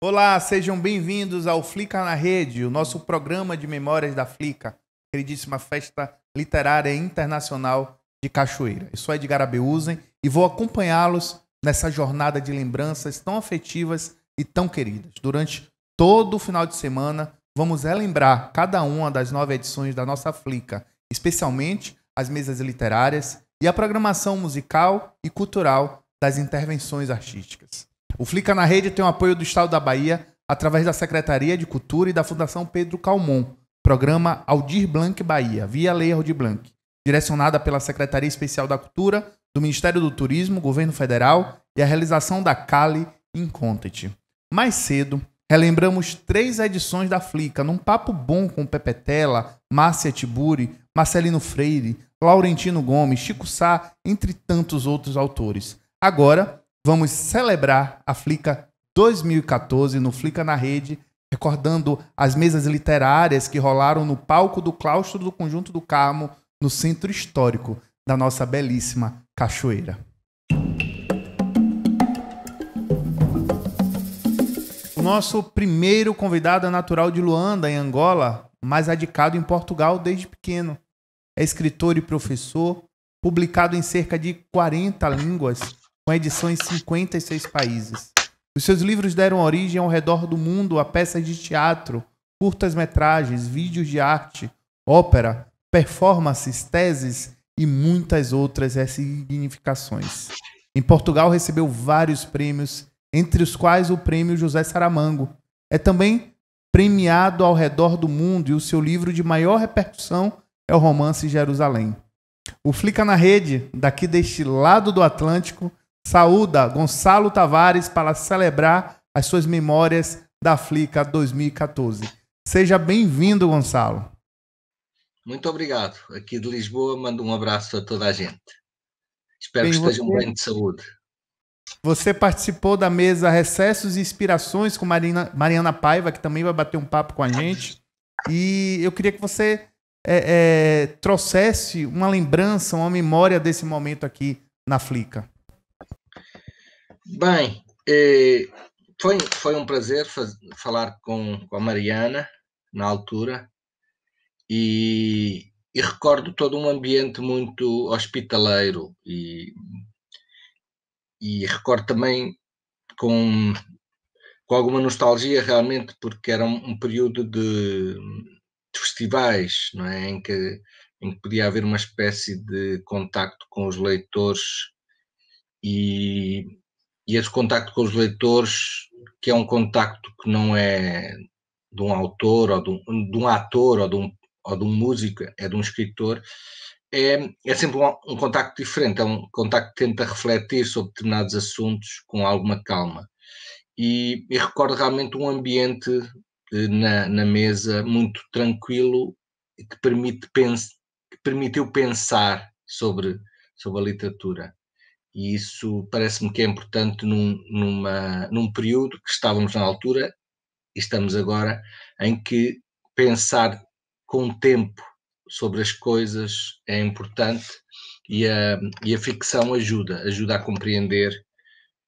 Olá, sejam bem-vindos ao Flica na Rede, o nosso programa de memórias da Flica, queridíssima festa literária internacional de Cachoeira. Eu sou Edgar Abeusen e vou acompanhá-los nessa jornada de lembranças tão afetivas e tão queridas. Durante todo o final de semana, vamos relembrar cada uma das 9 edições da nossa Flica, especialmente as mesas literárias e a programação musical e cultural das intervenções artísticas. O Flica na Rede tem o apoio do Estado da Bahia através da Secretaria de Cultura e da Fundação Pedro Calmon, programa Aldir Blanc Bahia, via Lei Aldir Blanc, direcionada pela Secretaria Especial da Cultura, do Ministério do Turismo, Governo Federal e a realização da Cali Incontent. Mais cedo, relembramos 3 edições da Flica, num papo bom com Pepe Tela, Márcia Tiburi, Marcelino Freire, Laurentino Gomes, Chico Sá, entre tantos outros autores. Agora, vamos celebrar a Flica 2014 no Flica na Rede, recordando as mesas literárias que rolaram no palco do claustro do Conjunto do Carmo, no centro histórico da nossa belíssima Cachoeira. O nosso primeiro convidado é natural de Luanda, em Angola, mas radicado em Portugal desde pequeno. É escritor e professor, publicado em cerca de 40 línguas, com edições em 56 países. Os seus livros deram origem ao redor do mundo a peças de teatro, curtas-metragens, vídeos de arte, ópera, performances, teses e muitas outras ressignificações. Em Portugal recebeu vários prêmios, entre os quais o Prêmio José Saramago. É também premiado ao redor do mundo e o seu livro de maior repercussão é o romance Jerusalém. O Flica na Rede, daqui deste lado do Atlântico, saúda Gonçalo Tavares para celebrar as suas memórias da Flica 2014. Seja bem-vindo, Gonçalo. Muito obrigado. Aqui de Lisboa, mando um abraço a toda a gente. Espero que estejam bem de saúde. Você participou da mesa Recessos e Inspirações com Mariana Paiva, que também vai bater um papo com a gente. E eu queria que você trouxesse uma lembrança, uma memória desse momento aqui na Flica. Bem, foi um prazer falar com a Mariana na altura e recordo todo um ambiente muito hospitaleiro e recordo também com alguma nostalgia realmente, porque era um período de festivais, não é? Em que podia haver uma espécie de contacto com os leitores e esse contacto com os leitores, que é um contacto que não é de um autor ou de um ator ou de um músico, é de um escritor, é sempre um contacto diferente, é um contacto que tenta refletir sobre determinados assuntos com alguma calma. E recordo realmente um ambiente na mesa muito tranquilo e que permitiu pensar sobre a literatura. E isso parece-me que é importante num período que estávamos na altura e estamos agora, em que pensar com tempo sobre as coisas é importante e a ficção ajuda a compreender,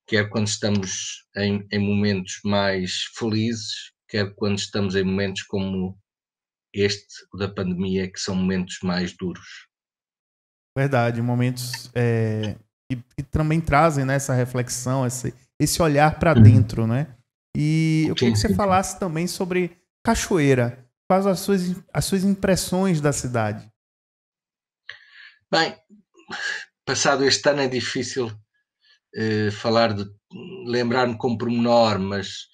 quer quando estamos em momentos mais felizes, quer quando estamos em momentos como este da pandemia, que são momentos mais duros. Verdade, momentos que também trazem, né, essa reflexão, esse olhar para dentro, né? E eu queria que você falasse também sobre Cachoeira. Quais as suas impressões da cidade? Bem, passado este ano é difícil lembrar-me com pormenor, mas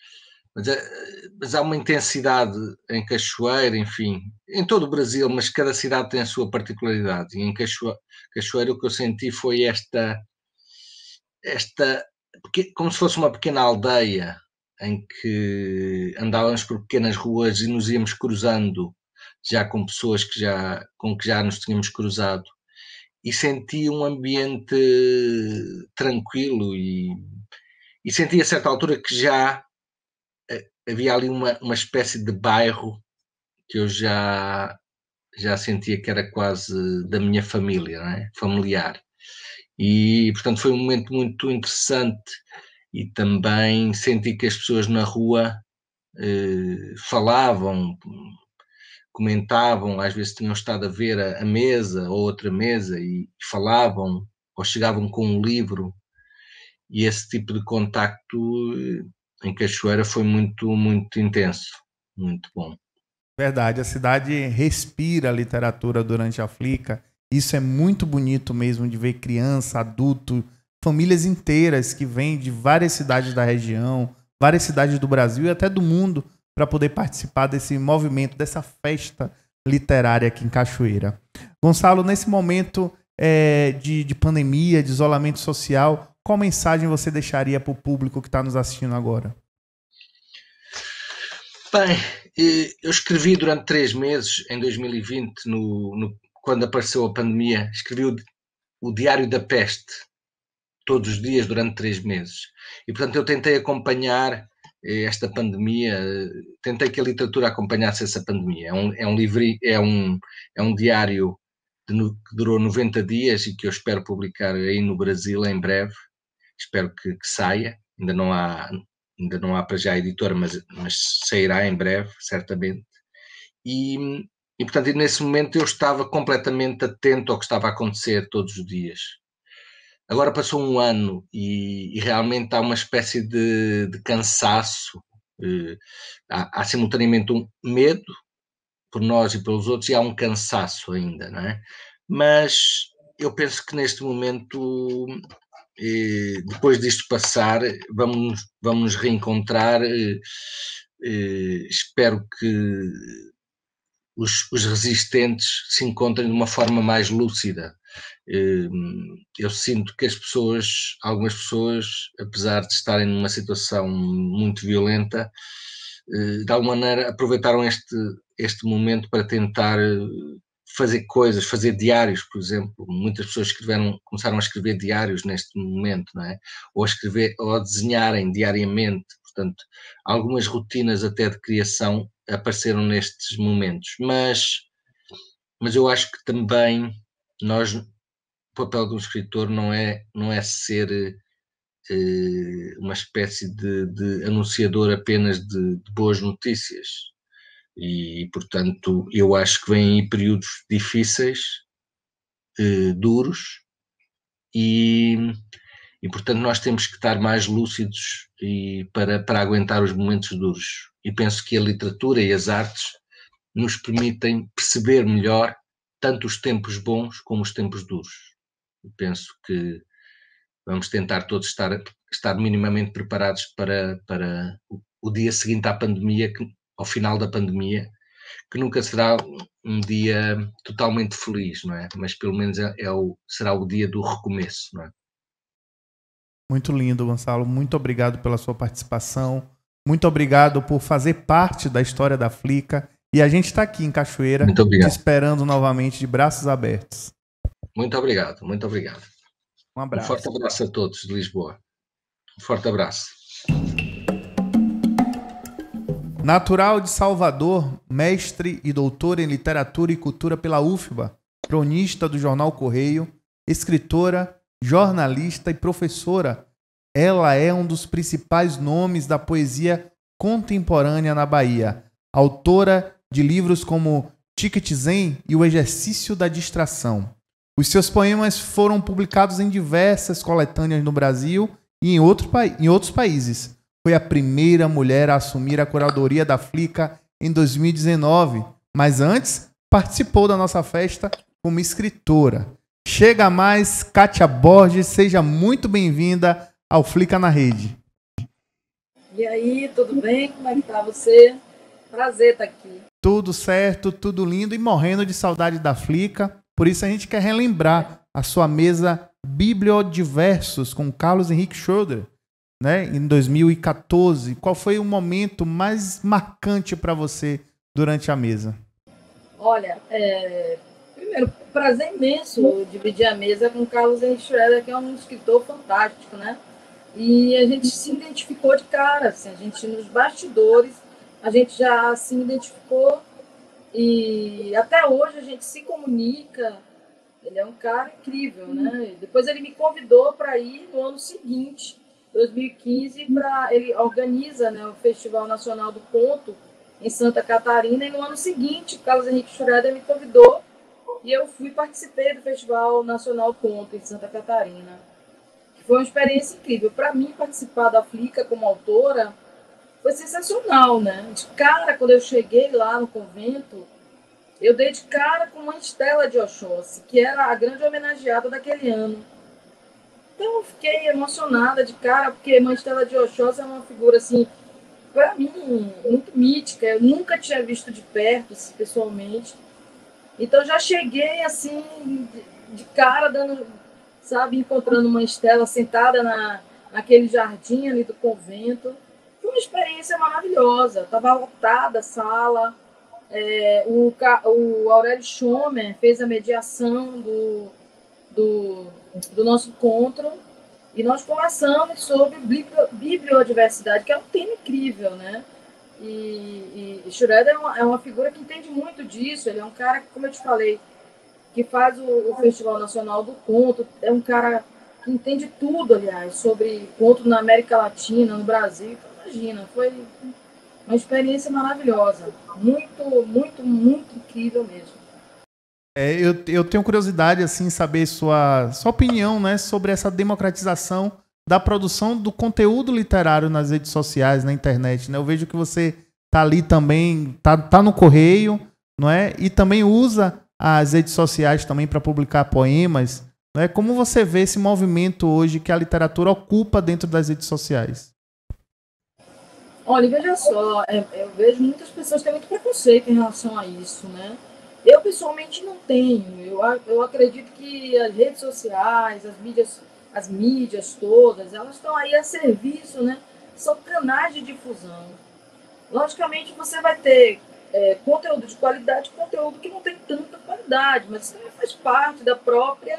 há uma intensidade em Cachoeira, enfim, em todo o Brasil, mas cada cidade tem a sua particularidade. E em Cachoeira o que eu senti foi esta como se fosse uma pequena aldeia em que andávamos por pequenas ruas e nos íamos cruzando já com pessoas com que já nos tínhamos cruzado, e senti um ambiente tranquilo e senti a certa altura que já havia ali uma espécie de bairro que eu já sentia que era quase da minha família, não é? Familiar. E, portanto, foi um momento muito interessante e também senti que as pessoas na rua falavam, comentavam, às vezes tinham estado a ver a mesa ou outra mesa e falavam, ou chegavam com um livro, e esse tipo de contacto em Cachoeira foi muito, muito intenso, muito bom. Verdade, a cidade respira literatura durante a Flica. Isso é muito bonito mesmo de ver criança, adulto, famílias inteiras que vêm de várias cidades da região, várias cidades do Brasil e até do mundo para poder participar desse movimento, dessa festa literária aqui em Cachoeira. Gonçalo, nesse momento de pandemia, de isolamento social, qual mensagem você deixaria para o público que está nos assistindo agora? Bem, eu escrevi durante 3 meses, em 2020, quando apareceu a pandemia, escrevi o Diário da Peste, todos os dias, durante 3 meses. E, portanto, eu tentei acompanhar esta pandemia, tentei que a literatura acompanhasse essa pandemia. É um diário que durou 90 dias e que eu espero publicar aí no Brasil em breve. Espero que saia. Ainda não há para já a editora, mas sairá em breve, certamente. E, portanto, nesse momento eu estava completamente atento ao que estava a acontecer todos os dias. Agora passou um ano e realmente há uma espécie de cansaço. Há simultaneamente um medo por nós e pelos outros, e há um cansaço ainda, não é? Mas eu penso que neste momento, depois disto passar, vamos nos reencontrar. Espero que os resistentes se encontrem de uma forma mais lúcida. Eu sinto que algumas pessoas, apesar de estarem numa situação muito violenta, de alguma maneira aproveitaram este momento para tentar fazer coisas, fazer diários, por exemplo. Muitas pessoas começaram a escrever diários neste momento, não é? Ou a desenharem diariamente. Portanto, algumas rotinas até de criação apareceram nestes momentos. Mas eu acho que também o papel de um escritor não é ser uma espécie de anunciador apenas de boas notícias. E, portanto, eu acho que vêm aí períodos difíceis, duros, e, portanto, nós temos que estar mais lúcidos para aguentar os momentos duros. E penso que a literatura e as artes nos permitem perceber melhor tanto os tempos bons como os tempos duros. Eu penso que vamos tentar todos estar minimamente preparados para o dia seguinte à pandemia, ao final da pandemia, que nunca será um dia totalmente feliz, não é? Mas pelo menos será o dia do recomeço, não é? Muito lindo, Gonçalo. Muito obrigado pela sua participação. Muito obrigado por fazer parte da história da Flica. E a gente está aqui em Cachoeira, te esperando novamente de braços abertos. Muito obrigado, muito obrigado. Um abraço. Um forte abraço a todos de Lisboa. Um forte abraço. Natural de Salvador, mestre e doutor em literatura e cultura pela UFBA, cronista do jornal Correio, escritora, jornalista e professora. Ela é um dos principais nomes da poesia contemporânea na Bahia, autora de livros como Ticket Zen e O Exercício da Distração. Os seus poemas foram publicados em diversas coletâneas no Brasil e em outros países. Foi a primeira mulher a assumir a curadoria da Flica em 2019, mas antes participou da nossa festa como escritora. Chega mais, Kátia Borges, seja muito bem-vinda ao Flica na Rede. E aí, tudo bem? Como é que tá você? Prazer estar aqui. Tudo certo, tudo lindo e morrendo de saudade da Flica. Por isso a gente quer relembrar a sua mesa Bibliodiversos com Carlos Henrique Schroeder, né, em 2014. Qual foi o momento mais marcante para você durante a mesa? Olha, primeiro, prazer imenso dividir a mesa com o Carlos Henrique Schroeder, que é um escritor fantástico, né? E a gente se identificou de cara, assim, a gente nos bastidores, a gente já se identificou e até hoje a gente se comunica. Ele é um cara incrível, né? Depois ele me convidou para ir no ano seguinte. 2015, ele organiza, né, o Festival Nacional do Conto em Santa Catarina, e no ano seguinte, Carlos Henrique Schroeder me convidou e eu participei do Festival Nacional do Conto em Santa Catarina. Foi uma experiência incrível. Para mim, participar da Flica como autora foi sensacional, né? De cara, quando eu cheguei lá no convento, eu dei de cara com Mãe Estela de Oxóssi, que era a grande homenageada daquele ano. Então eu fiquei emocionada de cara, porque Mãe Estela de Oxóssi é uma figura, assim, para mim, muito mítica. Eu nunca tinha visto de perto, assim, pessoalmente. Então já cheguei, assim, de cara, dando, sabe, encontrando Mãe Estela sentada naquele jardim ali do convento. Foi uma experiência maravilhosa. Estava lotada a sala. O Aurélio Schomer fez a mediação do nosso encontro e nós conversamos sobre bibliodiversidade, que é um tema incrível, né? E Schroeder é uma figura que entende muito disso. Ele é um cara, como eu te falei, que faz o Festival Nacional do Conto. É um cara que entende tudo, aliás, sobre conto na América Latina, no Brasil. Então, imagina, foi uma experiência maravilhosa. Muito, muito, muito incrível mesmo. Eu tenho curiosidade, assim, saber sua opinião, né, sobre essa democratização da produção do conteúdo literário nas redes sociais, na internet, né? Eu vejo que você tá ali também, tá no Correio, não é? E também usa as redes sociais também para publicar poemas, não é? Como você vê esse movimento hoje que a literatura ocupa dentro das redes sociais? Olha, veja só, eu vejo muitas pessoas que têm muito preconceito em relação a isso, né? Eu, pessoalmente, não tenho. Eu acredito que as redes sociais, as mídias todas, elas estão aí a serviço, né? São canais de difusão. Logicamente, você vai ter conteúdo de qualidade, conteúdo que não tem tanta qualidade, mas isso também faz parte do próprio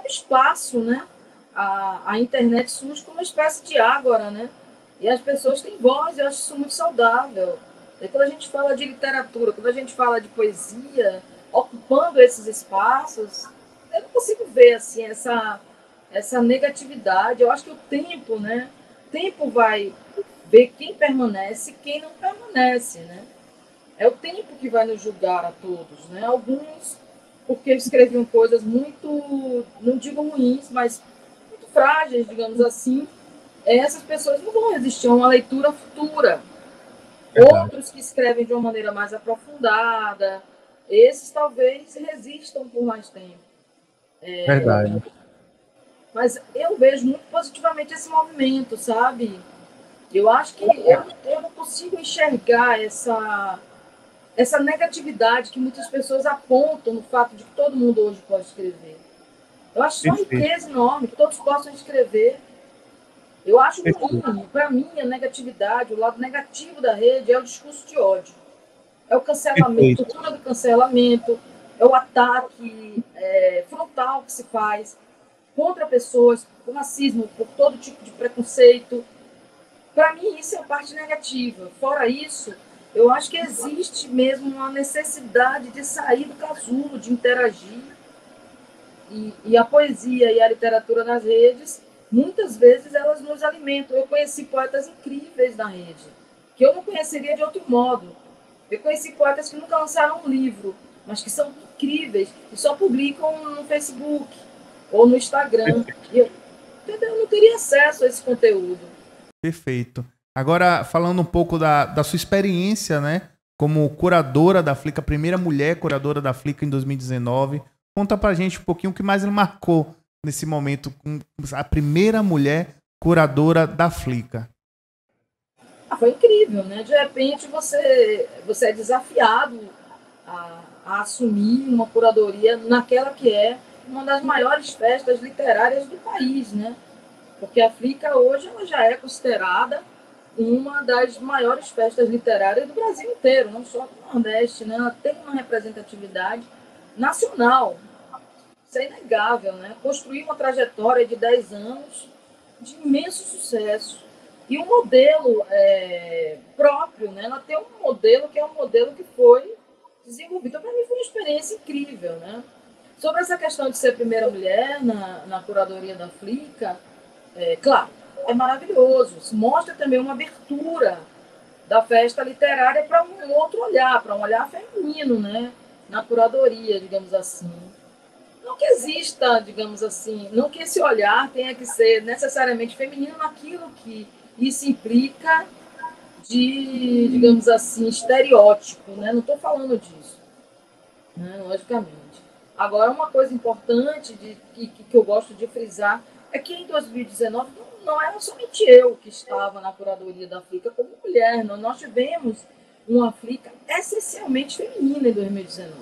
espaço, né? A internet surge como uma espécie de ágora, né? E as pessoas têm voz, eu acho isso muito saudável. E quando a gente fala de literatura, quando a gente fala de poesia, ocupando esses espaços, eu não consigo ver assim, essa negatividade. Eu acho que o tempo, né? O tempo vai ver quem permanece e quem não permanece, né? É o tempo que vai nos julgar a todos, né? Alguns, porque escreviam coisas muito, não digo ruins, mas muito frágeis, digamos assim. Essas pessoas não vão resistir a uma leitura futura. Outros que escrevem de uma maneira mais aprofundada, esses talvez resistam por mais tempo. Verdade. Mas eu vejo muito positivamente esse movimento, sabe? Eu acho que eu não consigo enxergar essa negatividade que muitas pessoas apontam no fato de que todo mundo hoje pode escrever. Eu acho uma riqueza enorme, que todos possam escrever. Eu acho ruim, para mim, a negatividade, o lado negativo da rede é o discurso de ódio. É o cancelamento, a cultura do cancelamento, é o ataque frontal que se faz contra pessoas, por racismo, por todo tipo de preconceito. Para mim, isso é a parte negativa. Fora isso, eu acho que existe mesmo uma necessidade de sair do casulo, de interagir. E a poesia e a literatura nas redes, muitas vezes elas nos alimentam. Eu conheci poetas incríveis na rede, que eu não conheceria de outro modo. Eu conheci poetas que nunca lançaram um livro, mas que são incríveis e só publicam no Facebook ou no Instagram. E eu não teria acesso a esse conteúdo. Perfeito. Agora, falando um pouco da sua experiência, né, como curadora da Flica, a primeira mulher curadora da Flica em 2019, conta pra gente um pouquinho o que mais lhe marcou nesse momento, com a primeira mulher curadora da Flica. Foi incrível, né? De repente você é desafiado a assumir uma curadoria naquela que é uma das maiores festas literárias do país, né? Porque a Flica hoje ela já é considerada uma das maiores festas literárias do Brasil inteiro, não só do Nordeste, né? Ela tem uma representatividade nacional. Isso é inegável, né? Construir uma trajetória de 10 anos de imenso sucesso. E um modelo próprio, né? Ela tem um modelo que é um modelo que foi desenvolvido. Então, para mim, foi uma experiência incrível, né? Sobre essa questão de ser a primeira mulher na curadoria da Flica, Claro, é maravilhoso. Isso mostra também uma abertura da festa literária para um outro olhar, para um olhar feminino, né? Na curadoria, digamos assim. Não que exista, digamos assim, não que esse olhar tenha que ser necessariamente feminino naquilo que isso implica de, digamos assim, estereótipo, né? Não estou falando disso, né? Logicamente. Agora, uma coisa importante que eu gosto de frisar é que em 2019 não era somente eu que estava na curadoria da Flica como mulher, nós tivemos uma Flica essencialmente feminina em 2019.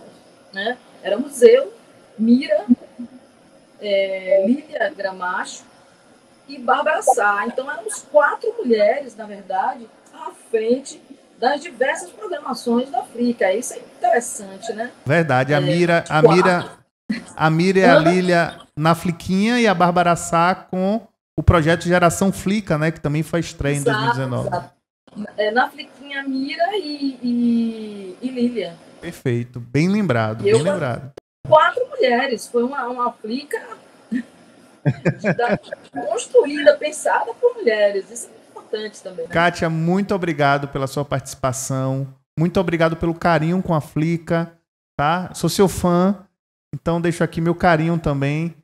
Né? Éramos eu, Mira, Lília Gramacho e Bárbara Sá. Então, éramos 4 mulheres, na verdade, à frente das diversas programações da Flica. Isso é interessante, né? Verdade. A Mira e a Lília na Fliquinha e a Bárbara Sá com o projeto Geração Flica, né? Que também foi estreia em 2019. Exato. Na Fliquinha, Mira e Lília. Perfeito. Bem lembrado, bem lembrado. 4 mulheres. Foi uma Flica construída, pensada por mulheres. Isso é muito importante também. Né? Kátia, muito obrigado pela sua participação. Muito obrigado pelo carinho com a Flica. Tá? Sou seu fã, então deixo aqui meu carinho também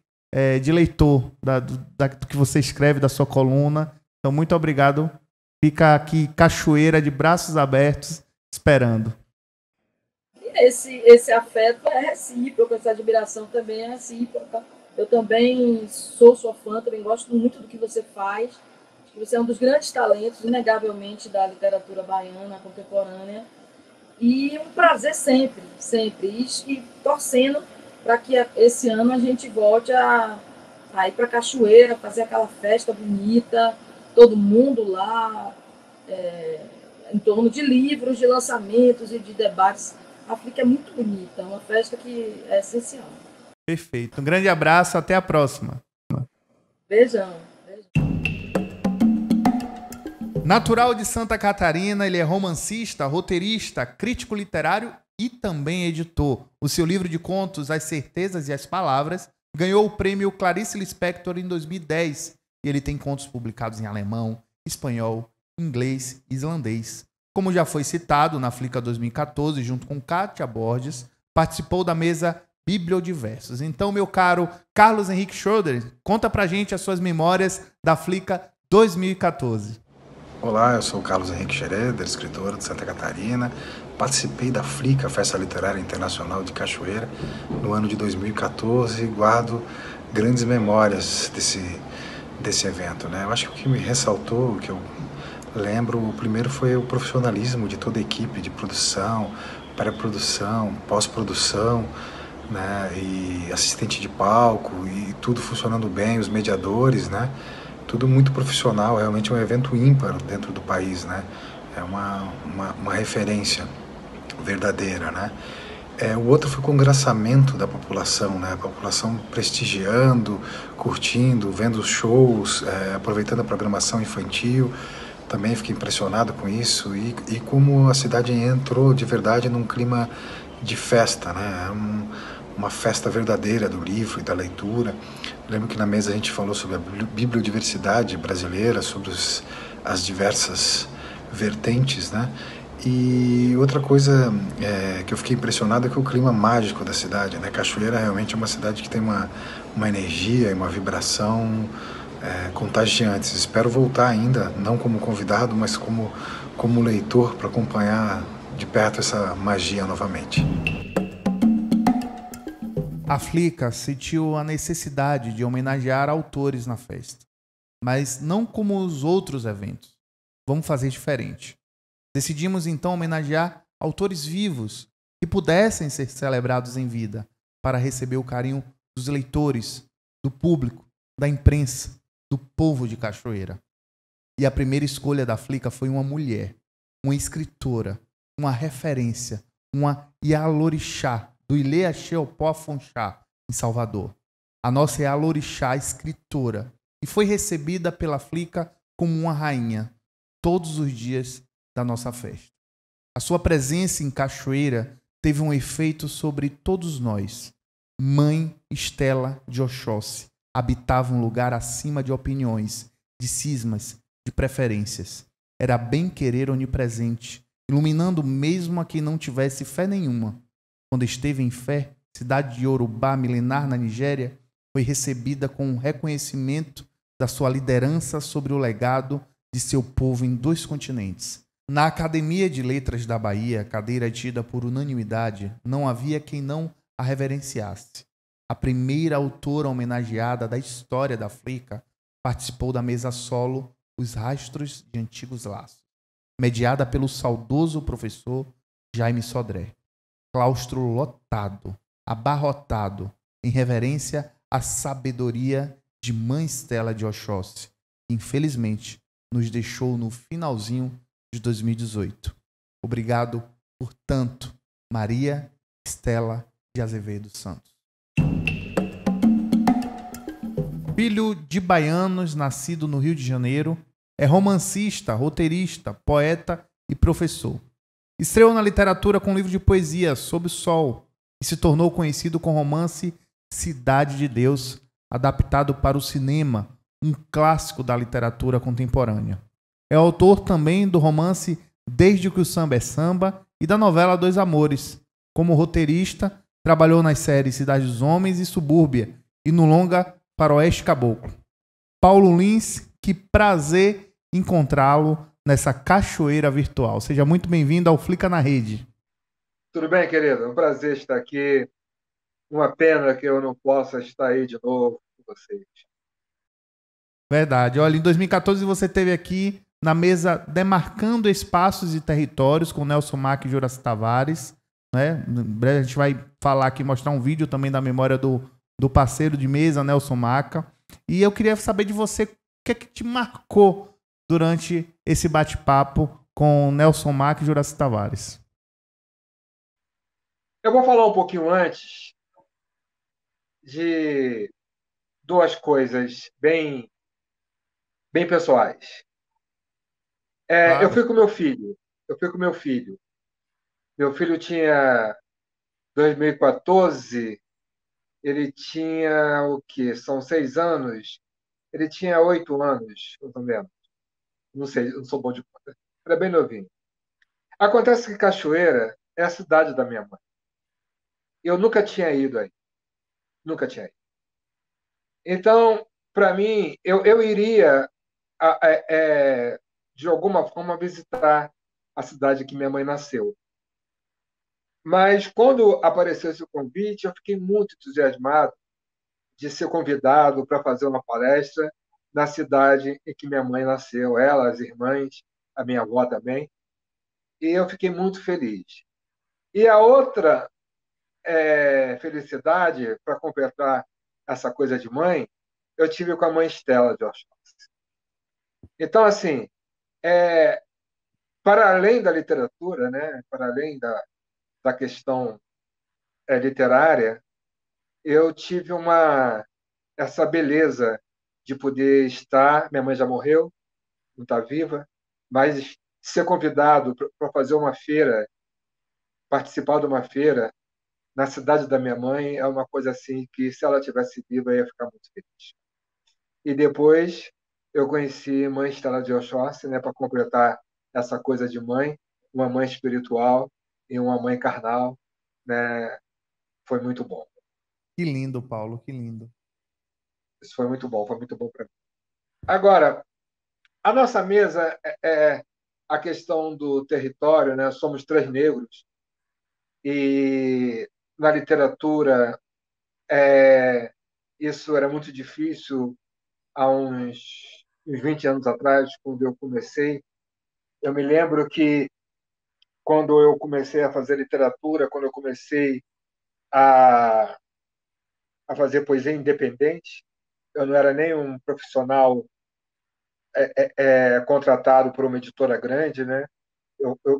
de leitor do que você escreve, da sua coluna. Então, muito obrigado. Fica aqui Cachoeira de braços abertos, esperando. Esse afeto é recíproco, essa admiração também é recíproca. Eu também sou sua fã, também gosto muito do que você faz. Você é um dos grandes talentos, inegavelmente, da literatura baiana contemporânea. E um prazer sempre, sempre. E torcendo para que esse ano a gente volte a ir para Cachoeira, fazer aquela festa bonita, todo mundo lá, em torno de livros, de lançamentos e de debates. A Flica é muito bonita, é uma festa que é essencial. Perfeito. Um grande abraço, até a próxima. Beijão. Natural de Santa Catarina, ele é romancista, roteirista, crítico literário e também editor. O seu livro de contos, As Certezas e as Palavras, ganhou o prêmio Clarice Lispector em 2010. E ele tem contos publicados em alemão, espanhol, inglês e islandês. Como já foi citado na Flica 2014, junto com Kátia Borges, participou da mesa Bibliodiversos. Então, meu caro Carlos Henrique Schroeder, conta pra gente as suas memórias da Flica 2014. Olá, eu sou o Carlos Henrique Schroeder, escritor de Santa Catarina. Participei da Flica, Festa Literária Internacional de Cachoeira, no ano de 2014 e guardo grandes memórias desse evento, né? Eu acho que o que me ressaltou, o que eu lembro, o primeiro foi o profissionalismo de toda a equipe de produção, pré-produção, pós-produção, né? E assistente de palco, e tudo funcionando bem, os mediadores, né? Tudo muito profissional, realmente um evento ímpar dentro do país, né? É uma referência verdadeira, né? O outro foi o congraçamento da população, né? A população prestigiando, curtindo, vendo os shows, aproveitando a programação infantil. Também fiquei impressionado com isso e como a cidade entrou de verdade num clima de festa, né? Uma festa verdadeira do livro e da leitura. Lembro que na mesa a gente falou sobre a bibliodiversidade brasileira, sobre as diversas vertentes, né? E outra coisa que eu fiquei impressionado é que o clima mágico da cidade, né? Cachoeira realmente é uma cidade que tem uma energia e uma vibração contagiantes. Espero voltar ainda, não como convidado, mas como leitor, para acompanhar de perto essa magia novamente. A Flica sentiu a necessidade de homenagear autores na festa, mas não como os outros eventos. Vamos fazer diferente. Decidimos então homenagear autores vivos que pudessem ser celebrados em vida para receber o carinho dos leitores, do público, da imprensa, do povo de Cachoeira. E a primeira escolha da Flica foi uma mulher, uma escritora, uma referência, uma Ialorixá, do Ilê Axeopó Afonxá, em Salvador. A nossa Ialorixá escritora, e foi recebida pela Flica como uma rainha, todos os dias da nossa festa. A sua presença em Cachoeira teve um efeito sobre todos nós. Mãe Estela de Oxóssi, habitava um lugar acima de opiniões, de cismas, de preferências. Era bem-querer onipresente, iluminando mesmo a quem não tivesse fé nenhuma. Quando esteve em fé, cidade de Yorubá, milenar na Nigéria, foi recebida com um reconhecimento da sua liderança sobre o legado de seu povo em 2 continentes. Na Academia de Letras da Bahia, cadeira tida por unanimidade, não havia quem não a reverenciasse. A primeira autora homenageada da história da Flica participou da mesa solo Os Rastros de Antigos Laços, mediada pelo saudoso professor Jaime Sodré. Claustro lotado, abarrotado, em reverência à sabedoria de Mãe Estela de Oxóssi, que infelizmente nos deixou no finalzinho de 2018. Obrigado por tanto, Maria Estela de Azevedo Santos. Filho de baianos, nascido no Rio de Janeiro, é romancista, roteirista, poeta e professor. Estreou na literatura com um livro de poesia, Sob o Sol, e se tornou conhecido com o romance Cidade de Deus, adaptado para o cinema, um clássico da literatura contemporânea. É autor também do romance Desde que o Samba é Samba e da novela Dois Amores. Como roteirista, trabalhou nas séries Cidade dos Homens e Subúrbia e no longa Faroeste Caboclo. Paulo Lins, que prazer encontrá-lo nessa cachoeira virtual. Seja muito bem-vindo ao Flica na Rede. Tudo bem, querido? É um prazer estar aqui. Uma pena que eu não possa estar aí de novo com vocês. Verdade. Olha, em 2014 você esteve aqui na mesa Demarcando Espaços e Territórios com Nelson Mack e Juraci Tavares. Né? Em breve a gente vai falar aqui, mostrar um vídeo também da memória do parceiro de mesa, Nelson Maca. E eu queria saber de você o que é que te marcou durante esse bate-papo com Nelson Maca e Juraci Tavares. Eu vou falar um pouquinho antes de 2 coisas bem pessoais. Eu Claro. fui com meu filho. Meu filho tinha 2014, ele tinha o quê? São 6 anos. Ele tinha 8 anos, mais ou menos. Não sei, eu não sou bom de conta. Era bem novinho. Acontece que Cachoeira é a cidade da minha mãe. Eu nunca tinha ido aí. Nunca tinha ido. Então, para mim, eu iria, de alguma forma, visitar a cidade que minha mãe nasceu. Mas, quando apareceu esse convite, eu fiquei muito entusiasmado de ser convidado para fazer uma palestra na cidade em que minha mãe nasceu, ela, as irmãs, a minha avó também, e eu fiquei muito feliz. E a outra felicidade, para completar essa coisa de mãe, eu tive com a mãe Estela de Oxóssi. Então, assim, para além da literatura, né, para além da questão literária, eu tive essa beleza de poder estar. Minha mãe já morreu, não está viva, mas ser convidado para fazer uma feira, participar de uma feira na cidade da minha mãe é uma coisa assim que, se ela tivesse viva, eu ia ficar muito feliz. E depois eu conheci Mãe Estela de Oxóssi, né, para completar essa coisa de mãe, uma mãe espiritual e uma mãe carnal, né? Foi muito bom. Que lindo, Paulo, que lindo. Isso foi muito bom para mim. Agora, a nossa mesa é a questão do território, né? Somos 3 negros e na literatura isso era muito difícil há uns 20 anos atrás, quando eu comecei. Eu me lembro que quando eu comecei a fazer literatura, quando eu comecei a, a fazer poesia independente, eu não era nem um profissional contratado por uma editora grande, né?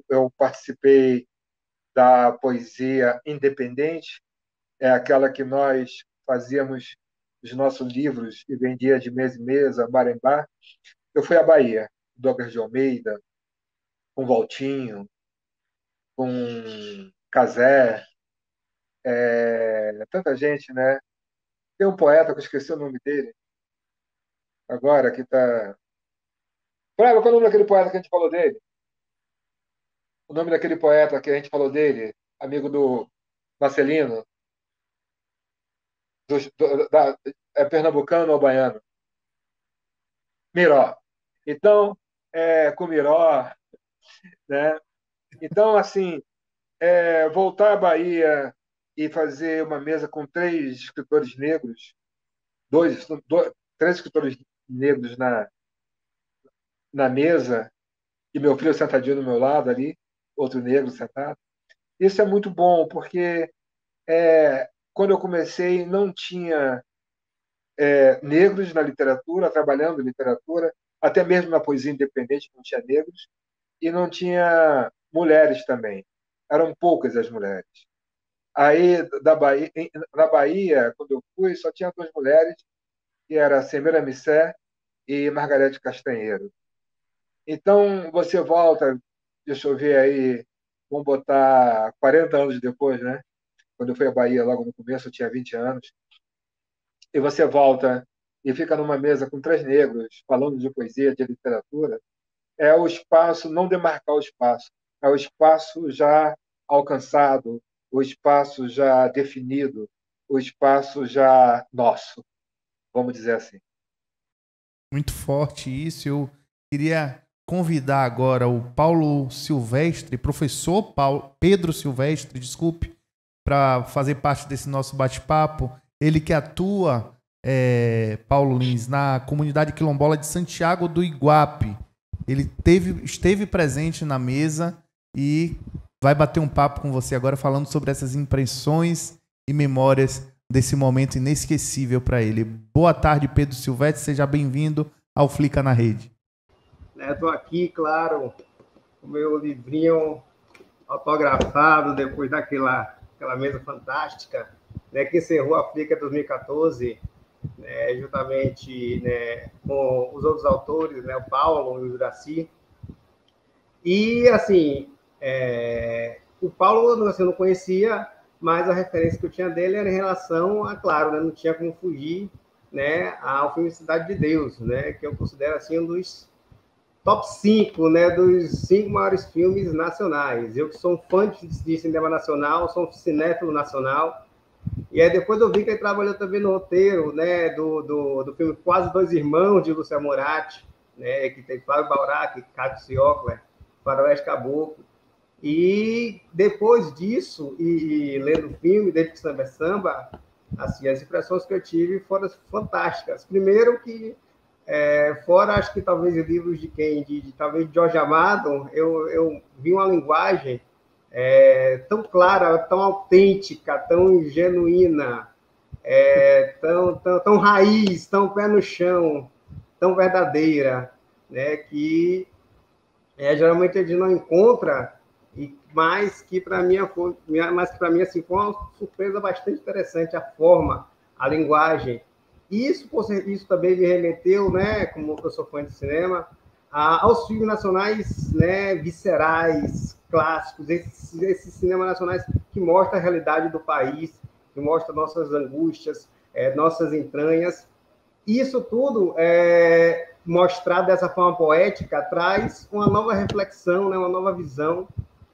Eu participei da poesia independente, é aquela que nós fazíamos os nossos livros e vendia de mês em mês, a bar em bar. Eu fui à Bahia, Douglas de Almeida, com Valtinho, com Casé, tanta gente, né? Tem um poeta que eu esqueci o nome dele agora, que está. Flávio, qual é o nome daquele poeta que a gente falou dele? O nome daquele poeta que a gente falou dele, amigo do Marcelino, é pernambucano ou baiano? Miró. Então, com Miró, né? Então, assim, voltar à Bahia e fazer uma mesa com 3 escritores negros, três escritores negros na mesa, e meu filho sentadinho do meu lado ali, outro negro sentado. Isso é muito bom, porque quando eu comecei não tinha negros na literatura, trabalhando em literatura, até mesmo na poesia independente não tinha negros, e não tinha mulheres também. Eram poucas as mulheres. Aí, na Bahia, quando eu fui, só tinha 2 mulheres, que era Semiramis e Margarete Castanheiro. Então, você volta, deixa eu ver aí, vamos botar 40 anos depois, né? Quando eu fui à Bahia, logo no começo, eu tinha 20 anos, e você volta e fica numa mesa com 3 negros, falando de poesia, de literatura, é o espaço, não demarcar o espaço, é o espaço já alcançado, o espaço já definido, o espaço já nosso, vamos dizer assim. Muito forte isso. Eu queria convidar agora o Paulo Silvestre, professor Pedro Silvestre, desculpe, para fazer parte desse nosso bate-papo. Ele que atua, Paulo Lins, na comunidade quilombola de Santiago do Iguape. Ele esteve presente na mesa e vai bater um papo com você agora falando sobre essas impressões e memórias desse momento inesquecível para ele. Boa tarde, Pedro Silvestre, seja bem-vindo ao Flica na Rede. Estou aqui, claro, com o meu livrinho autografado, depois daquela mesa fantástica, né, que encerrou a Flica 2014, né, juntamente, né, com os outros autores, né, o Paulo e o Juraci. E, assim, o Paulo você não conhecia, mas a referência que eu tinha dele era em relação a, claro, né, não tinha como fugir, né, ao filme Cidade de Deus, né, que eu considero assim um dos top 5, né, dos 5 maiores filmes nacionais. Eu que sou um fã de cinema nacional, sou um cinéfilo nacional, e aí depois eu vi que ele trabalhou também no roteiro, né, do filme Quase Dois Irmãos, de Lúcia Moratti, né, que tem Flávio Baurac, Cássio Ciocler, Faroeste Caboclo. E depois disso, e lendo o filme, desde que Samba é Samba, assim, as impressões que eu tive foram fantásticas. Primeiro que, fora, acho que talvez livros de quem? Talvez de Jorge Amado, eu vi uma linguagem tão clara, tão autêntica, tão genuína, tão raiz, tão pé no chão, tão verdadeira, né, que geralmente a gente não encontra, mas que para mim assim, foi uma surpresa bastante interessante a forma, a linguagem. Isso também me remeteu, né, como eu sou fã de cinema, aos filmes nacionais, né, viscerais, clássicos, esses cinemas nacionais que mostram a realidade do país, que mostram nossas angústias, nossas entranhas. Isso tudo, mostrado dessa forma poética, traz uma nova reflexão, né, uma nova visão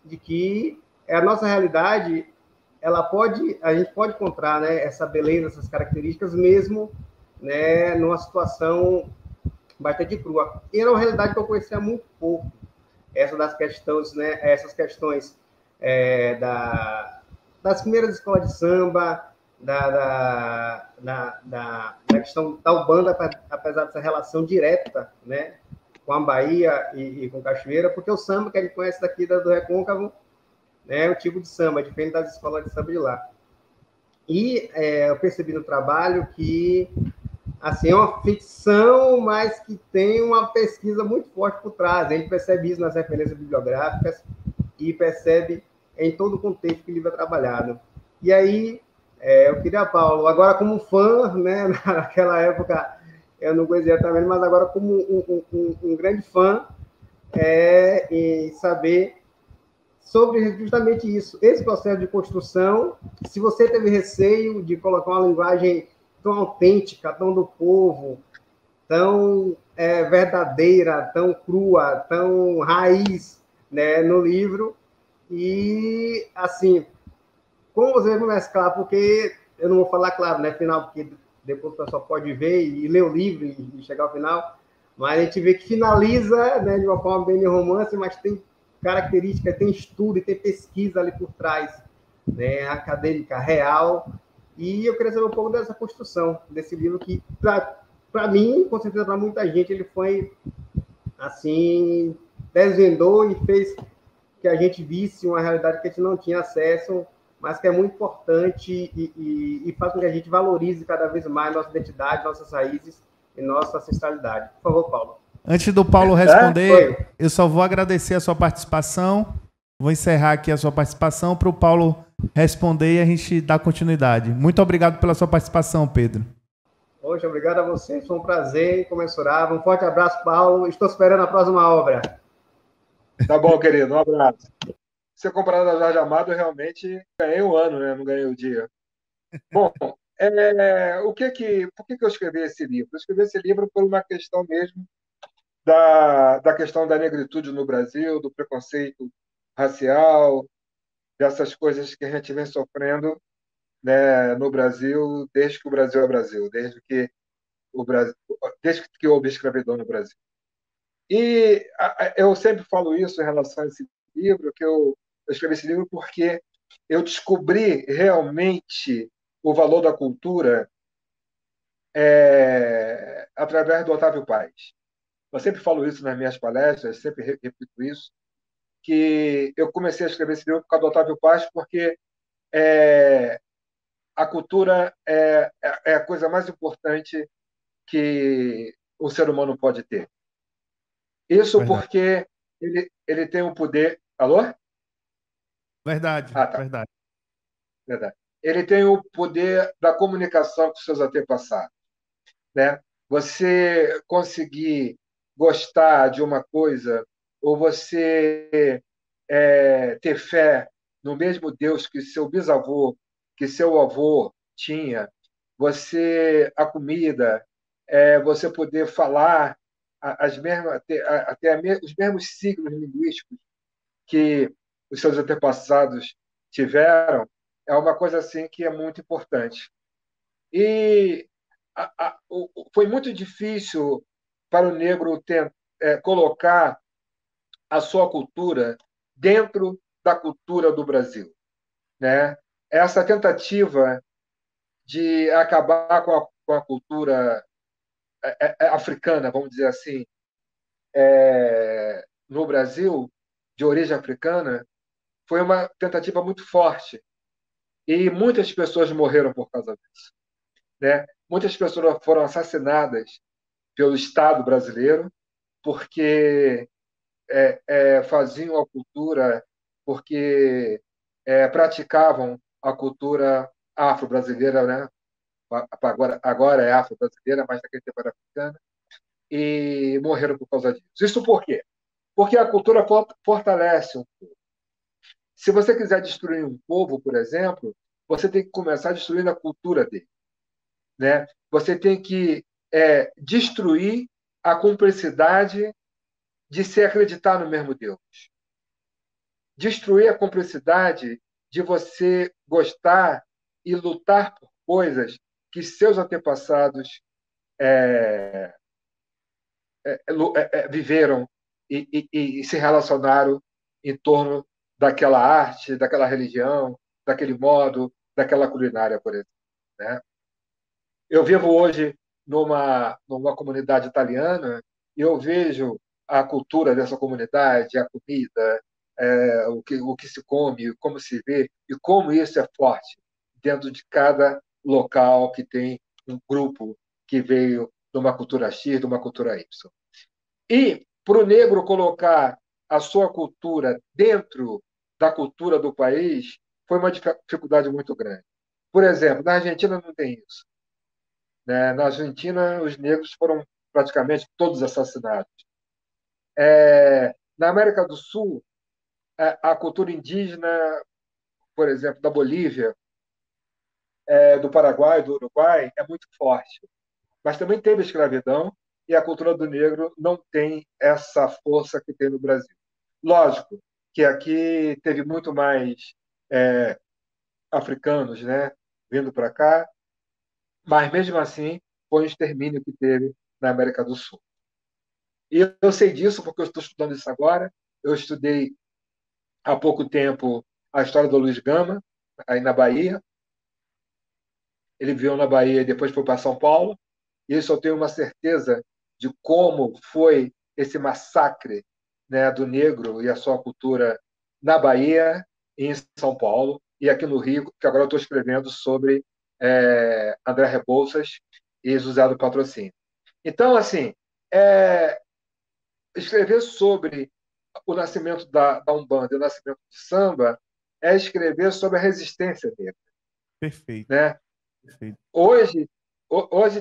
de que a nossa realidade, a gente pode encontrar, né, essa beleza, essas características, mesmo, né, numa situação bastante crua. E era uma realidade que eu conhecia muito pouco, essas questões das primeiras escolas de samba, da questão da Ubanda, apesar dessa relação direta, né, com a Bahia e com Cachoeira, porque o samba que a gente conhece daqui do Recôncavo, né, é o tipo de samba, diferente das escolas de samba de lá. E eu percebi no trabalho que, assim, é uma ficção, mas que tem uma pesquisa muito forte por trás. A gente percebe isso nas referências bibliográficas e percebe em todo o contexto que o livro é trabalhado. E aí, eu queria, Paulo, agora como fã, né, naquela época eu não conhecia também, mas agora como um grande fã, e saber sobre justamente isso, esse processo de construção, se você teve receio de colocar uma linguagem tão autêntica, tão do povo, tão verdadeira, tão crua, tão raiz, né, no livro. E, assim, como você vai mesclar, porque eu não vou falar, claro, né, final, porque depois o pessoal pode ver e ler o livro e chegar ao final, mas a gente vê que finaliza, né, de uma forma bem de romance, mas tem características, tem estudo e tem pesquisa ali por trás, né, acadêmica, real. E eu queria saber um pouco dessa construção desse livro que, para mim, com certeza para muita gente, ele foi, assim, desvendou e fez que a gente visse uma realidade que a gente não tinha acesso, mas que é muito importante e faz com que a gente valorize cada vez mais nossa identidade, nossas raízes e nossa ancestralidade. Por favor, Paulo. Antes do Paulo responder, eu só vou agradecer a sua participação. Vou encerrar aqui a sua participação para o Paulo responder e a gente dar continuidade. Muito obrigado pela sua participação, Pedro. Poxa, obrigado a vocês. Foi um prazer incomensurável. Um forte abraço, Paulo. Estou esperando a próxima obra. Tá bom, querido. Um abraço. Se comparado a Jorge Amado, eu realmente ganhei o ano, né? Não ganhei o dia. Bom, por que eu escrevi esse livro? Eu escrevi esse livro por uma questão mesmo da questão da negritude no Brasil, do preconceito racial, dessas coisas que a gente vem sofrendo, né, no Brasil desde que o Brasil é Brasil, desde que houve escravidão no Brasil. E eu sempre falo isso em relação a esse livro, que eu escrevi esse livro porque eu descobri realmente o valor da cultura através do Otávio Paz. Eu sempre falo isso nas minhas palestras, sempre repito isso, que eu comecei a escrever esse livro por causa do Otávio Paz, porque a cultura é a coisa mais importante que o ser humano pode ter. Isso Verdade. porque ele tem o poder... Alô? Verdade, Ah, tá. verdade. Verdade. Ele tem o poder da comunicação com seus antepassados, né? Você conseguir gostar de uma coisa ou você ter fé no mesmo Deus que seu bisavô, que seu avô tinha, a comida, você poder falar os mesmos signos linguísticos que os seus antepassados tiveram, é uma coisa assim que é muito importante. E foi muito difícil para o negro colocar a sua cultura dentro da cultura do Brasil, né? Essa tentativa de acabar com a cultura africana, vamos dizer assim, no Brasil, de origem africana, foi uma tentativa muito forte. E muitas pessoas morreram por causa disso, né? Muitas pessoas foram assassinadas pelo Estado brasileiro porque faziam a cultura, porque praticavam a cultura afro-brasileira, né? Agora é afro-brasileira, mas naquele tempo era africana, e morreram por causa disso. Isso por quê? Porque a cultura fortalece um povo. Se você quiser destruir um povo, por exemplo, você tem que começar destruindo a cultura dele, né? Você tem que destruir a cumplicidade de se acreditar no mesmo Deus. Destruir a cumplicidade de você gostar e lutar por coisas que seus antepassados viveram e se relacionaram em torno daquela arte, daquela religião, daquele modo, daquela culinária, por exemplo, né? Eu vivo hoje numa comunidade italiana e eu vejo a cultura dessa comunidade, a comida, o que se come, como se vê e como isso é forte dentro de cada local que tem um grupo que veio de uma cultura X, de uma cultura Y. E para o negro colocar a sua cultura dentro da cultura do país foi uma dificuldade muito grande. Por exemplo, na Argentina não tem isso, né? Na Argentina, os negros foram praticamente todos assassinados. Na América do Sul, a cultura indígena, por exemplo, da Bolívia, do Paraguai, do Uruguai, é muito forte. Mas também teve escravidão e a cultura do negro não tem essa força que tem no Brasil. Lógico que aqui teve muito mais africanos, né, vindo para cá, mas mesmo assim foi um extermínio que teve na América do Sul. E eu sei disso porque eu estou estudando isso agora. Eu estudei há pouco tempo a história do Luiz Gama, aí na Bahia. Ele viveu na Bahia e depois foi para São Paulo. E isso eu tenho uma certeza de como foi esse massacre, né, do negro e a sua cultura na Bahia e em São Paulo. E aqui no Rio, que agora eu estou escrevendo sobre André Rebouças e José do Patrocínio. Então, assim, escrever sobre o nascimento da Umbanda e o nascimento do samba é escrever sobre a resistência negra. Perfeito. Né? Perfeito. Hoje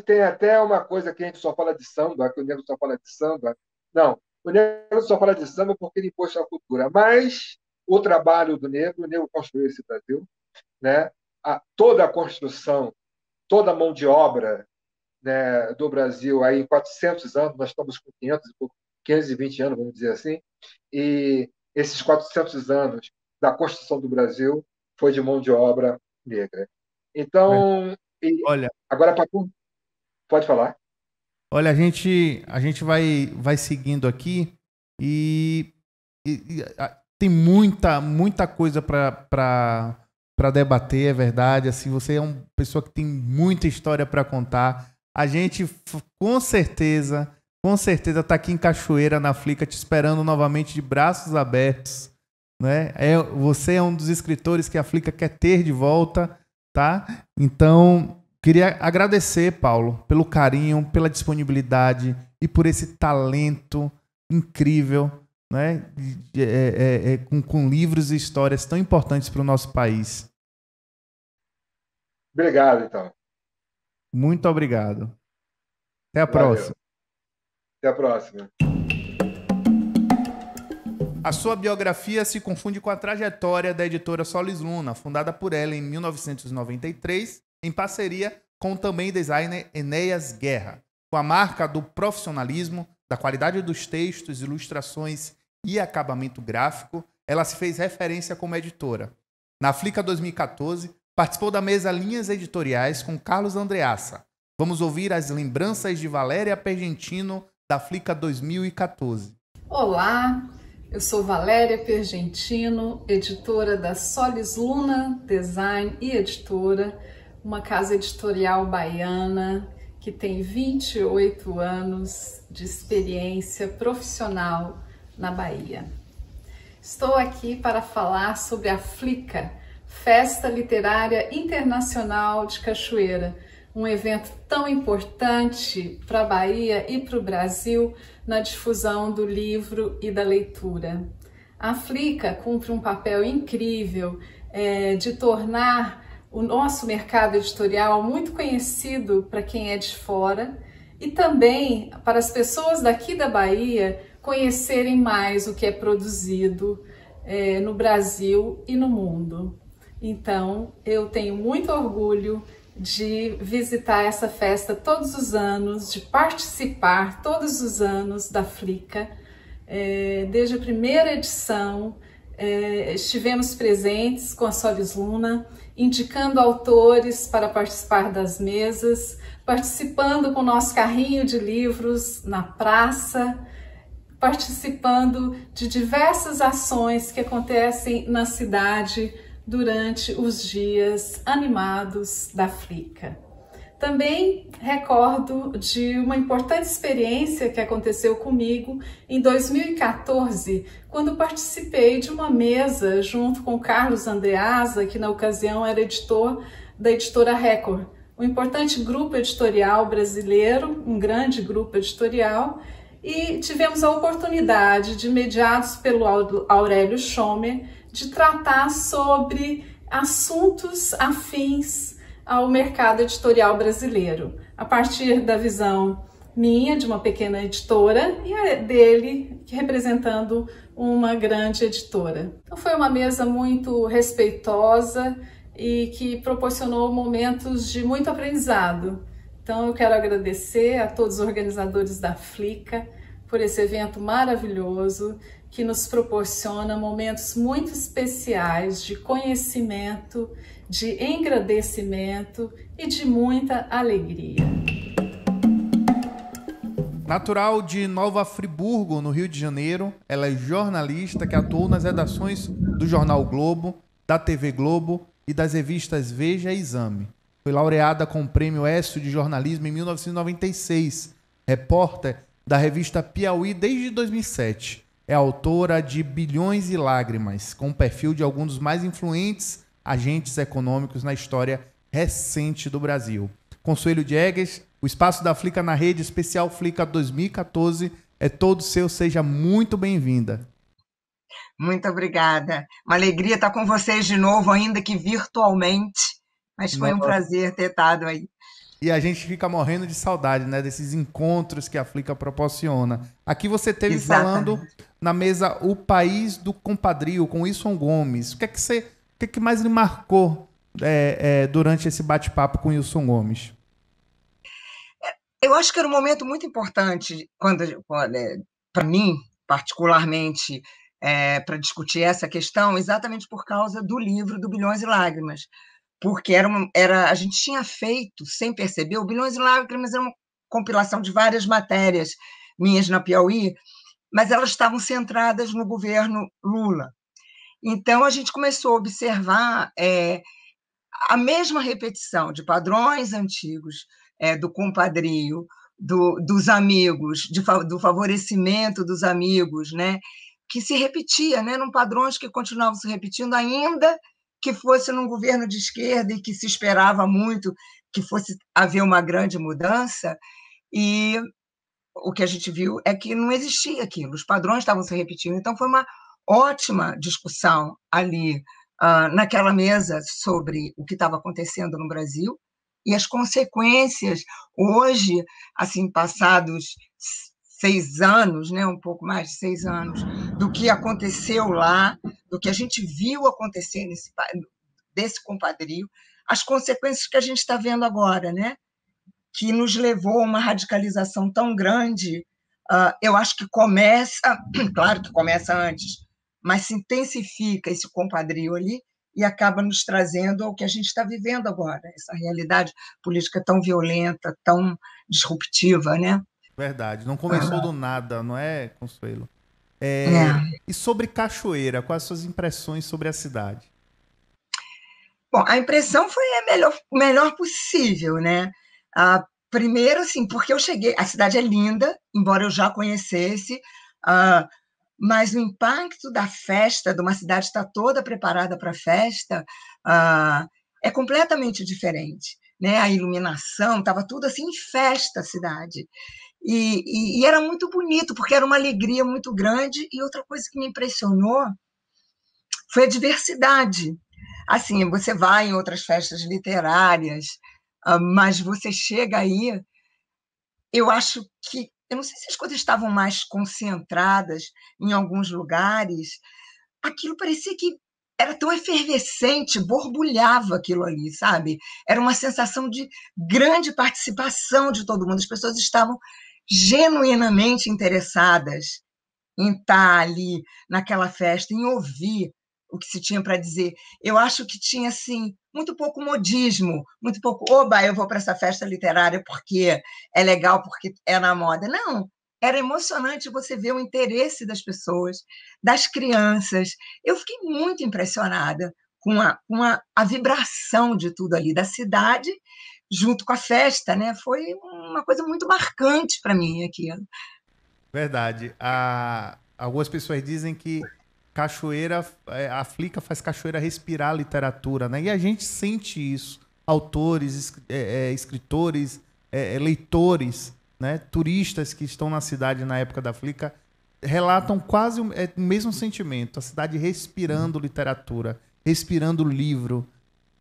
tem até uma coisa que a gente só fala de samba, que o negro só fala de samba. Não, o negro só fala de samba porque ele impôs a cultura. Mas o trabalho do negro, o negro construiu esse Brasil, né? Toda a construção, toda a mão de obra, né, do Brasil aí em 400 anos, nós estamos com 520 anos, vamos dizer assim, e esses 400 anos da construção do Brasil foi de mão de obra negra. Então, olha, agora pode falar. Olha, a gente vai seguindo aqui e tem muita coisa para debater, é verdade. Assim, você é uma pessoa que tem muita história para contar. A gente com certeza está aqui em Cachoeira, na Flica, te esperando novamente de braços abertos, né? Você é um dos escritores que a Flica quer ter de volta, tá? Então, queria agradecer, Paulo, pelo carinho, pela disponibilidade e por esse talento incrível, né? Com livros e histórias tão importantes para o nosso país. Obrigado, então. Muito obrigado. Até a próxima. Até a próxima. A sua biografia se confunde com a trajetória da editora Solis Luna, fundada por ela em 1993, em parceria com o também designer Enéas Guerra, com a marca do profissionalismo, da qualidade dos textos, ilustrações e acabamento gráfico. Ela se fez referência como editora. Na Flica 2014, participou da mesa Linhas Editoriais com Carlos Andreassa. Vamos ouvir as lembranças de Valéria Pergentino da Flica 2014. Olá, eu sou Valéria Pergentino, editora da Solis Luna Design e Editora, uma casa editorial baiana que tem 28 anos de experiência profissional na Bahia. Estou aqui para falar sobre a Flica, Festa Literária Internacional de Cachoeira, um evento tão importante para a Bahia e para o Brasil na difusão do livro e da leitura. A Flica cumpre um papel incrível de tornar o nosso mercado editorial muito conhecido para quem é de fora e também para as pessoas daqui da Bahia conhecerem mais o que é produzido no Brasil e no mundo. Então, eu tenho muito orgulho de visitar essa festa todos os anos, de participar todos os anos da Flica. Desde a primeira edição, estivemos presentes com a Solis Luna, indicando autores para participar das mesas, participando com o nosso carrinho de livros na praça, participando de diversas ações que acontecem na cidade durante os dias animados da Flica. Também recordo de uma importante experiência que aconteceu comigo em 2014, quando participei de uma mesa junto com Carlos Andreassa, que na ocasião era editor da editora Record, um importante grupo editorial brasileiro, um grande grupo editorial, e tivemos a oportunidade de, mediados pelo Aurélio Schomer, de tratar sobre assuntos afins ao mercado editorial brasileiro, a partir da visão minha, de uma pequena editora, e a dele, representando uma grande editora. Então foi uma mesa muito respeitosa e que proporcionou momentos de muito aprendizado. Então eu quero agradecer a todos os organizadores da Flica por esse evento maravilhoso que nos proporciona momentos muito especiais de conhecimento, de engrandecimento e de muita alegria. Natural de Nova Friburgo, no Rio de Janeiro, ela é jornalista que atuou nas redações do Jornal Globo, da TV Globo e das revistas Veja e Exame. Foi laureada com o Prêmio Écio de Jornalismo em 1996, repórter da revista Piauí desde 2007. É autora de Bilhões e Lágrimas, com o perfil de alguns dos mais influentes agentes econômicos na história recente do Brasil. Consuelo Diegues, o espaço da Flica na Rede, especial Flica 2014, é todo seu, seja muito bem-vinda. Muito obrigada. Uma alegria estar com vocês de novo, ainda que virtualmente, mas foi um prazer ter estado aí. E a gente fica morrendo de saudade, né, desses encontros que a Flica proporciona. Aqui você esteve falando na mesa O País do Compadrio, com Wilson Gomes. O que é que mais lhe marcou durante esse bate-papo com Wilson Gomes? Eu acho que era um momento muito importante, para mim, particularmente, para discutir essa questão, exatamente por causa do livro do Bilhões e Lágrimas, porque a gente tinha feito, sem perceber, o Bilhões e Lágrimas era uma compilação de várias matérias minhas na Piauí, mas elas estavam centradas no governo Lula. Então, a gente começou a observar a mesma repetição de padrões antigos, do compadrio, dos amigos, do favorecimento dos amigos, né, que se repetia, né, num padrões que continuavam se repetindo, ainda que fosse num governo de esquerda e que se esperava muito que fosse haver uma grande mudança, e o que a gente viu é que não existia aquilo, os padrões estavam se repetindo. Então, foi uma ótima discussão ali, naquela mesa, sobre o que estava acontecendo no Brasil e as consequências, hoje, assim, passados 6 anos, né, um pouco mais de 6 anos, do que aconteceu lá, do que a gente viu acontecer desse compadrio, as consequências que a gente está vendo agora, né, que nos levou a uma radicalização tão grande. Eu acho que começa, claro que começa antes, mas se intensifica esse compadrio ali e acaba nos trazendo ao que a gente está vivendo agora, essa realidade política tão violenta, tão disruptiva, né? Verdade, não começou do nada, não é, Consuelo? E sobre Cachoeira, quais as suas impressões sobre a cidade? Bom, a impressão foi o melhor possível, né? Primeiro, assim, porque eu cheguei, a cidade é linda, embora eu já conhecesse, mas o impacto da festa, de uma cidade estar toda preparada para a festa, é completamente diferente, né? A iluminação, estava tudo assim em festa a cidade. E era muito bonito, porque era uma alegria muito grande. E outra coisa que me impressionou foi a diversidade. Assim, você vai em outras festas literárias, mas você chega aí, eu acho que, eu não sei se as coisas estavam mais concentradas em alguns lugares, aquilo parecia que era tão efervescente, borbulhava aquilo ali, sabe? Era uma sensação de grande participação de todo mundo, as pessoas estavam genuinamente interessadas em estar ali naquela festa, em ouvir o que se tinha para dizer. Eu acho que tinha, assim, muito pouco modismo, muito pouco, oba, eu vou para essa festa literária porque é legal, porque é na moda. Não, era emocionante você ver o interesse das pessoas, das crianças. Eu fiquei muito impressionada com a vibração de tudo ali, da cidade, junto com a festa, né? Foi uma coisa muito marcante para mim aquilo. Verdade. Algumas pessoas dizem que Cachoeira, a Flica faz Cachoeira respirar a literatura, né? E a gente sente isso. Autores, escritores, leitores, né? Turistas que estão na cidade na época da Flica relatam quase o mesmo sentimento. A cidade respirando literatura, respirando livro.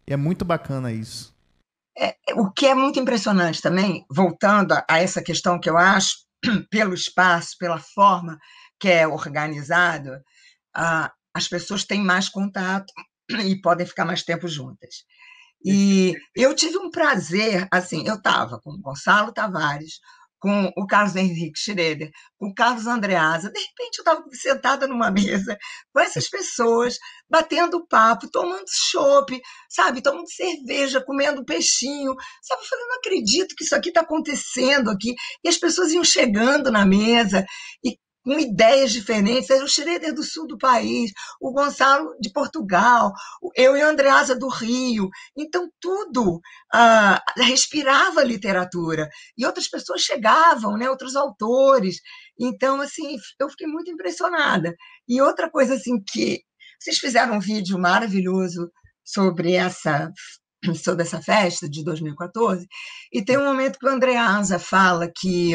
E é muito bacana isso. O que é muito impressionante também, voltando a essa questão que eu acho, pelo espaço, pela forma que é organizado, as pessoas têm mais contato e podem ficar mais tempo juntas. E eu tive um prazer, assim, eu estava com o Gonçalo Tavares, com o Carlos Henrique Schroeder, com o Carlos Andreasa, de repente eu estava sentada numa mesa com essas pessoas, batendo papo, tomando chopp, sabe, tomando cerveja, comendo peixinho, sabe, eu falei, não acredito que isso aqui está acontecendo aqui, e as pessoas iam chegando na mesa, e com ideias diferentes, o Schroeder do sul do país, o Gonçalo de Portugal, eu e a Andreasa do Rio, então tudo respirava literatura, e outras pessoas chegavam, né, outros autores, então, assim, eu fiquei muito impressionada. E outra coisa, assim, que vocês fizeram um vídeo maravilhoso sobre essa festa de 2014, e tem um momento que o Andreasa fala que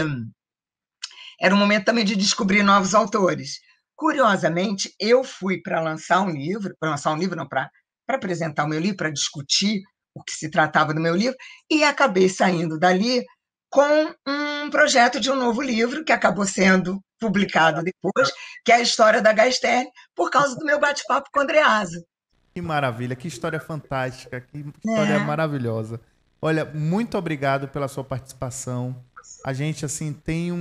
era um momento também de descobrir novos autores. Curiosamente, eu fui para lançar um livro, para apresentar o meu livro, para discutir o que se tratava do meu livro, e acabei saindo dali com um projeto de um novo livro, que acabou sendo publicado depois, que é a história da Gaisterne, por causa do meu bate-papo com o Andreasa. Que maravilha, que história fantástica, que história maravilhosa. Olha, muito obrigado pela sua participação. A gente, assim, tem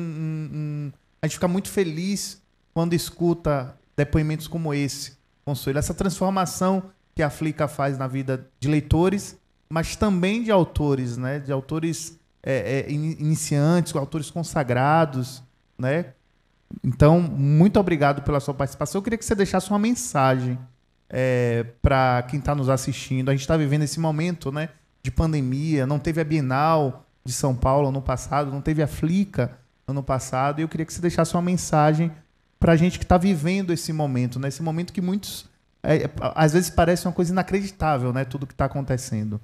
a gente fica muito feliz quando escuta depoimentos como esse, Consuelo. Essa transformação que a Flica faz na vida de leitores, mas também de autores, né? De autores iniciantes, autores consagrados, né? Então, muito obrigado pela sua participação. Eu queria que você deixasse uma mensagem para quem está nos assistindo. A gente está vivendo esse momento, né, de pandemia, não teve a Bienal de São Paulo ano passado, não teve a Flica ano passado, e eu queria que você deixasse uma mensagem para a gente que está vivendo esse momento, né? Esse momento que muitos, às vezes parece uma coisa inacreditável, né? Tudo que está acontecendo.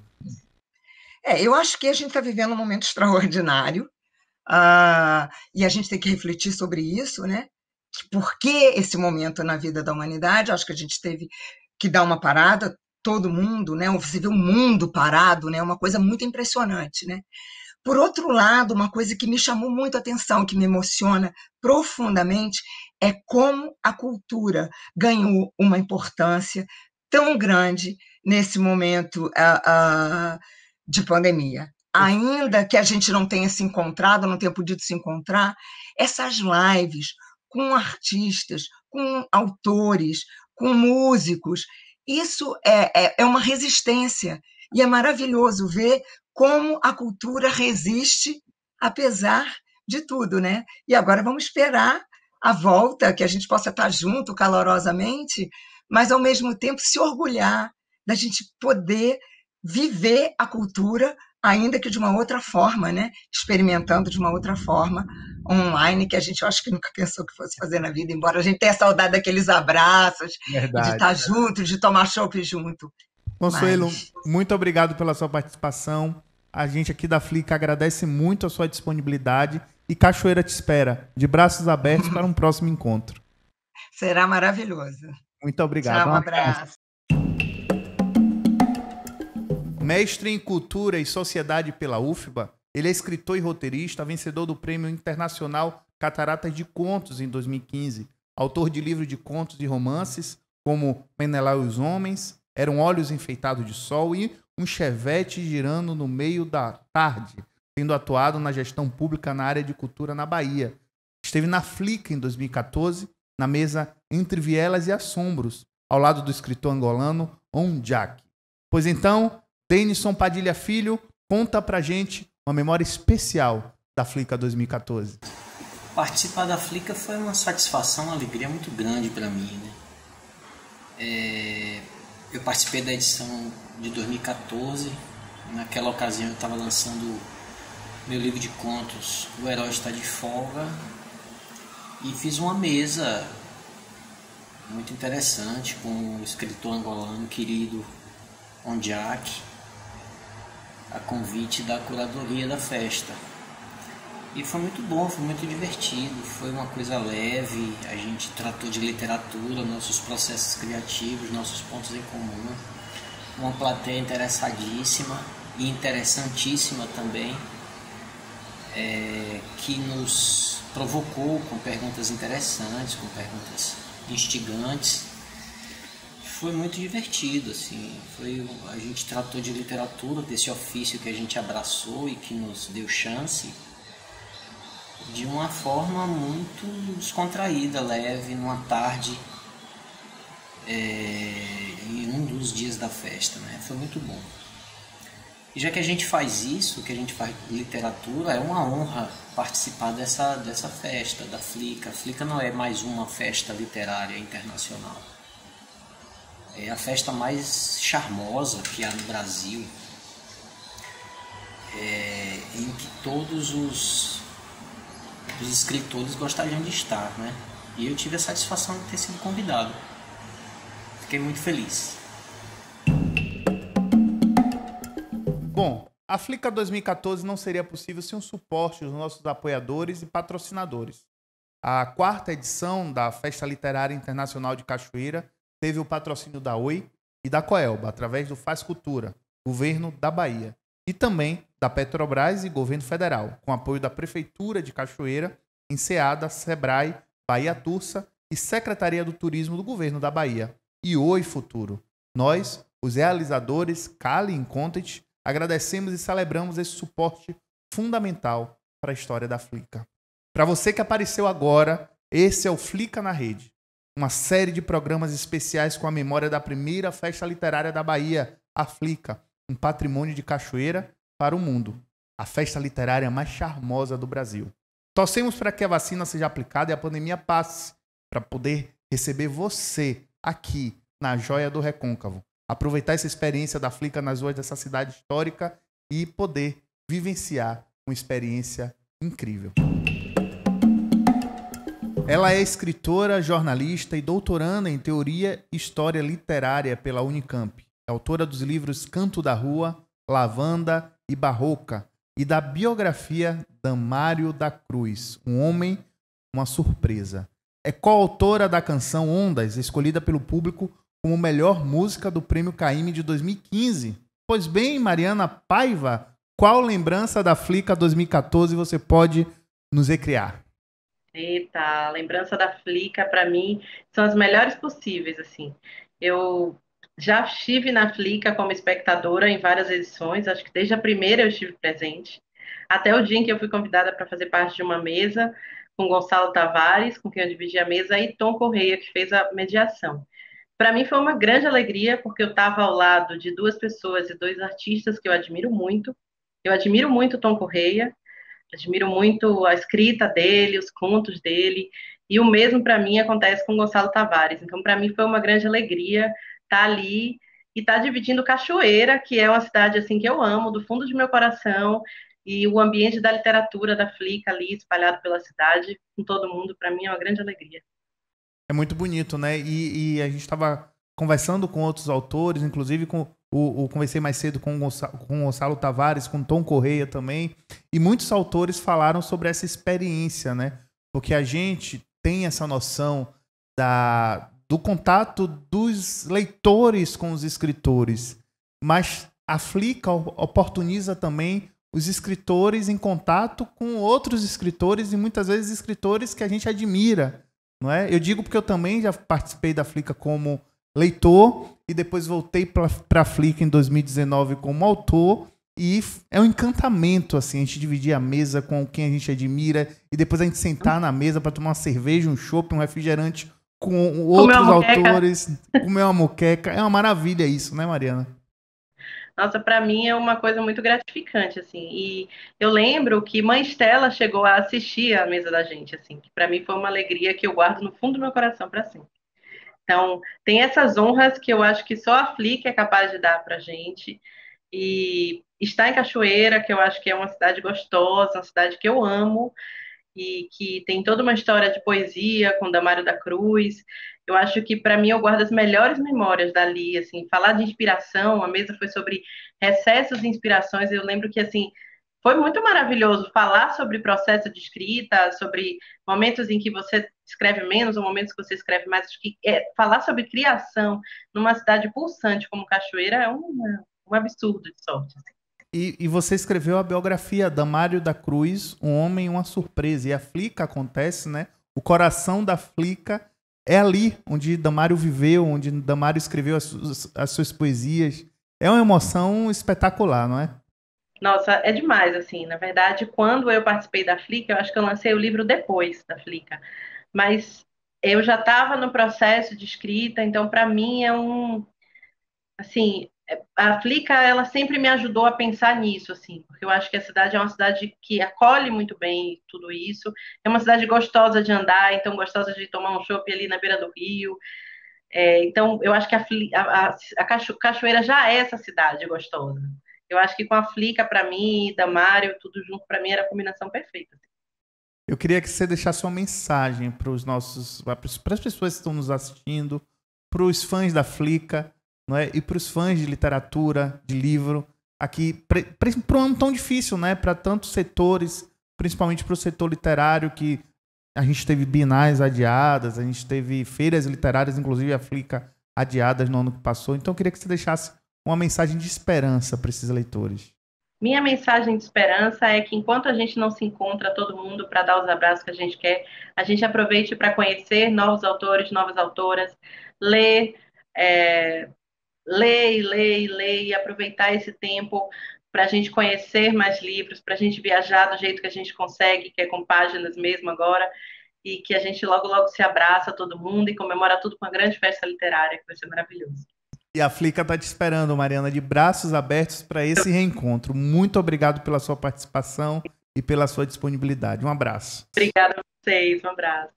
Eu acho que a gente está vivendo um momento extraordinário, e a gente tem que refletir sobre isso, né? Por que esse momento na vida da humanidade? Acho que a gente teve que dar uma parada, todo mundo, né? Você vê o mundo parado, né? Uma coisa muito impressionante, né? Por outro lado, uma coisa que me chamou muito a atenção, que me emociona profundamente, é como a cultura ganhou uma importância tão grande nesse momento de pandemia. Ainda que a gente não tenha se encontrado, não tenha podido se encontrar, essas lives com artistas, com autores, com músicos, isso é uma resistência. E é maravilhoso ver como a cultura resiste apesar de tudo, né? E agora vamos esperar a volta, que a gente possa estar junto calorosamente, mas ao mesmo tempo se orgulhar da gente poder viver a cultura, ainda que de uma outra forma, né? Experimentando de uma outra forma, online, que a gente, eu acho que nunca pensou que fosse fazer na vida, embora a gente tenha saudade daqueles abraços, de estar junto, de tomar chopp junto. Consuelo, muito obrigado pela sua participação. A gente aqui da Flica agradece muito a sua disponibilidade e Cachoeira te espera, de braços abertos para um próximo encontro. Será maravilhoso. Muito obrigado. Tchau, um abraço. Mestre em Cultura e Sociedade pela UFBA, ele é escritor e roteirista, vencedor do Prêmio Internacional Cataratas de Contos em 2015, autor de livros de contos e romances como Menelau e os Homens, Eram Olhos Enfeitados de Sol e Um Chevette Girando no Meio da Tarde, tendo atuado na gestão pública na área de cultura na Bahia. Esteve na Flica em 2014, na mesa Entre Vielas e Assombros, ao lado do escritor angolano Ondiak. Pois então, Denison Padilha Filho, conta pra gente uma memória especial da Flica 2014. Participar da Flica foi uma satisfação, uma alegria muito grande para mim, né? Eu participei da edição de 2014. Naquela ocasião eu estava lançando meu livro de contos, O Herói Está de Folga, e fiz uma mesa muito interessante com o escritor angolano querido Ondiak, a convite da curadoria da festa. E foi muito bom, foi muito divertido, foi uma coisa leve, a gente tratou de literatura, nossos processos criativos, nossos pontos em comum, uma plateia interessadíssima e interessantíssima também, que nos provocou com perguntas interessantes, com perguntas instigantes. Foi muito divertido, assim. A gente tratou de literatura, desse ofício que a gente abraçou e que nos deu chance, de uma forma muito descontraída, leve, numa tarde, em um dos dias da festa, né? Foi muito bom. E já que a gente faz isso, que a gente faz literatura, é uma honra participar dessa festa, da Flica. A Flica não é mais uma festa literária internacional. É a festa mais charmosa que há no Brasil, em que todos os escritores gostariam de estar, né? E eu tive a satisfação de ter sido convidado. Fiquei muito feliz. Bom, a Flica 2014 não seria possível sem o suporte dos nossos apoiadores e patrocinadores. A 4ª edição da Festa Literária Internacional de Cachoeira teve o patrocínio da Oi e da Coelba, através do Faz Cultura, Governo da Bahia, e também da Petrobras e Governo Federal, com apoio da Prefeitura de Cachoeira, Enseada, Sebrae, Bahia Tursa e Secretaria do Turismo do Governo da Bahia. E Oi Futuro. Nós, os realizadores Cali e Content, agradecemos e celebramos esse suporte fundamental para a história da Flica. Para você que apareceu agora, esse é o Flica na Rede, uma série de programas especiais com a memória da primeira festa literária da Bahia, a Flica, um patrimônio de Cachoeira para o mundo, a festa literária mais charmosa do Brasil. Torcemos para que a vacina seja aplicada e a pandemia passe, para poder receber você aqui na Joia do Recôncavo, aproveitar essa experiência da Flica nas ruas dessa cidade histórica e poder vivenciar uma experiência incrível. Ela é escritora, jornalista e doutoranda em Teoria e História Literária pela Unicamp. É autora dos livros Canto da Rua, Lavanda e Barroca e da biografia Damário da Cruz, Um Homem, Uma Surpresa. É coautora da canção Ondas, escolhida pelo público como melhor música do Prêmio Caymmi de 2015. Pois bem, Mariana Paiva, qual lembrança da Flica 2014 você pode nos recriar? Eita, a lembrança da Flica, para mim, são as melhores possíveis, assim. Eu já estive na Flica como espectadora em várias edições, acho que desde a primeira eu estive presente, até o dia em que eu fui convidada para fazer parte de uma mesa com Gonçalo Tavares, com quem eu dividi a mesa, e Tom Correia, que fez a mediação. Para mim foi uma grande alegria, porque eu estava ao lado de 2 pessoas e 2 artistas que eu admiro muito. Eu admiro muito Tom Correia, admiro muito a escrita dele, os contos dele, e o mesmo para mim acontece com Gonçalo Tavares. Então, para mim foi uma grande alegria estar ali e estar dividindo Cachoeira, que é uma cidade assim que eu amo, do fundo de meu coração, e o ambiente da literatura da Flica ali espalhado pela cidade, com todo mundo, para mim é uma grande alegria. É muito bonito, né? E a gente estava conversando com outros autores, inclusive conversei mais cedo com o Gonçalo Tavares, com Tom Correia também, e muitos autores falaram sobre essa experiência, né? Porque a gente tem essa noção do contato dos leitores com os escritores, mas a Flica oportuniza também os escritores em contato com outros escritores e muitas vezes escritores que a gente admira, não é? Eu digo porque eu também já participei da Flica como leitor e depois voltei para a Flica em 2019 como autor, e é um encantamento assim, a gente dividir a mesa com quem a gente admira e depois a gente sentar na mesa para tomar uma cerveja, um chopp, um refrigerante com outros autores, comer uma moqueca. É uma maravilha isso, né, Mariana? Nossa, para mim é uma coisa muito gratificante, assim, e eu lembro que Mãe Estela chegou a assistir a mesa da gente, assim, que para mim foi uma alegria que eu guardo no fundo do meu coração para sempre. Então, tem essas honras que eu acho que só a Flica é capaz de dar pra gente, e estar em Cachoeira, que eu acho que é uma cidade gostosa, uma cidade que eu amo, e que tem toda uma história de poesia com Damário da Cruz. Eu acho que, para mim, eu guardo as melhores memórias dali, assim, falar de inspiração, a mesa foi sobre recessos e inspirações, eu lembro que, assim, foi muito maravilhoso falar sobre processo de escrita, sobre momentos em que você escreve menos ou momentos que você escreve mais. Acho que falar sobre criação numa cidade pulsante como Cachoeira é um absurdo de sorte, assim. E você escreveu a biografia Damário da Cruz, Um Homem, Uma Surpresa. E a Flica acontece, né? O coração da Flica é ali onde Damário viveu, onde Damário escreveu as suas poesias. É uma emoção espetacular, não é? Nossa, é demais, assim. Na verdade, quando eu participei da Flica, eu acho que eu lancei o livro depois da Flica. Mas eu já estava no processo de escrita, então para mim assim, a Flica, ela sempre me ajudou a pensar nisso, assim, porque eu acho que a cidade é uma cidade que acolhe muito bem tudo isso, é uma cidade gostosa de andar, então gostosa de tomar um chopp ali na beira do rio, então eu acho que a Cachoeira já é essa cidade gostosa. Eu acho que com a Flica, para mim, Damário, tudo junto, para mim, era a combinação perfeita. Eu queria que você deixasse uma mensagem para as pessoas que estão nos assistindo, para os fãs da Flica, não é? E para os fãs de literatura, de livro, aqui, para um ano tão difícil, né? Para tantos setores, principalmente para o setor literário, que a gente teve bienais adiadas, a gente teve feiras literárias, inclusive a Flica, adiadas no ano que passou. Então eu queria que você deixasse uma mensagem de esperança para esses leitores. Minha mensagem de esperança é que enquanto a gente não se encontra todo mundo para dar os abraços que a gente quer, a gente aproveite para conhecer novos autores, novas autoras, ler e aproveitar esse tempo para a gente conhecer mais livros, para a gente viajar do jeito que a gente consegue, que é com páginas mesmo agora, e que a gente logo, logo se abraça todo mundo e comemora tudo com uma grande festa literária, que vai ser maravilhoso. E a Flica está te esperando, Mariana, de braços abertos para esse reencontro. Muito obrigado pela sua participação e pela sua disponibilidade. Um abraço. Obrigada a vocês, um abraço.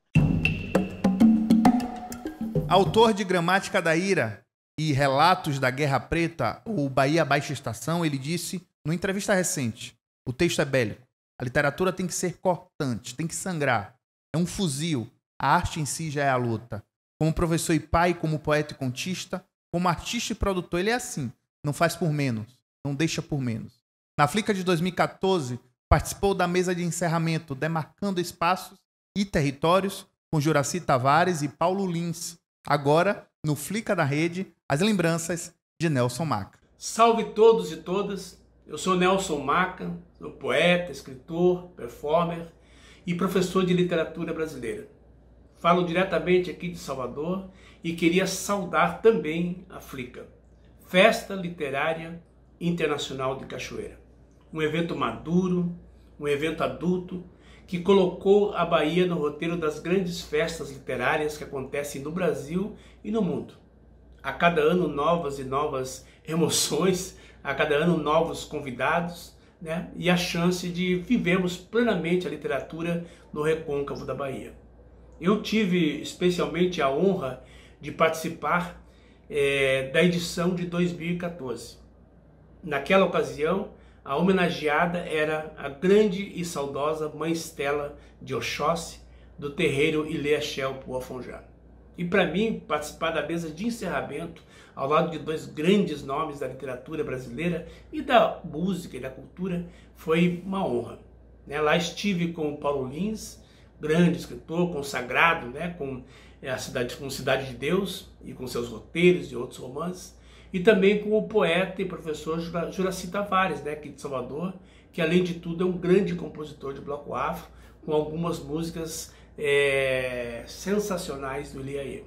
Autor de Gramática da Ira e Relatos da Guerra Preta, o Bahia Baixa Estação, ele disse, numa entrevista recente, o texto é bélico. A literatura tem que ser cortante, tem que sangrar. É um fuzil. A arte em si já é a luta. Como professor e pai, como poeta e contista, como artista e produtor, ele é assim. Não faz por menos. Não deixa por menos. Na Flica de 2014, participou da mesa de encerramento, demarcando espaços e territórios com Juraci Tavares e Paulo Lins. Agora, no Flica da Rede, as lembranças de Nelson Maca. Salve todos e todas. Eu sou Nelson Maca, sou poeta, escritor, performer e professor de literatura brasileira. Falo diretamente aqui de Salvador e queria saudar também a Flica, Festa Literária Internacional de Cachoeira. Um evento maduro, um evento adulto, que colocou a Bahia no roteiro das grandes festas literárias que acontecem no Brasil e no mundo. A cada ano novas e novas emoções, a cada ano novos convidados, né? E a chance de vivermos plenamente a literatura no recôncavo da Bahia. Eu tive especialmente a honra de participar da edição de 2014. Naquela ocasião, a homenageada era a grande e saudosa Mãe Estela de Oxóssi, do terreiro Ilê Axel Puafonjá. E para mim, participar da mesa de encerramento, ao lado de dois grandes nomes da literatura brasileira e da música e da cultura, foi uma honra. Lá estive com o Paulo Lins, grande escritor, consagrado, com Cidade de Deus e com seus roteiros e outros romances, e também com o poeta e professor Juraci Tavares, aqui de Salvador, que além de tudo é um grande compositor de bloco afro, com algumas músicas sensacionais do Ilê.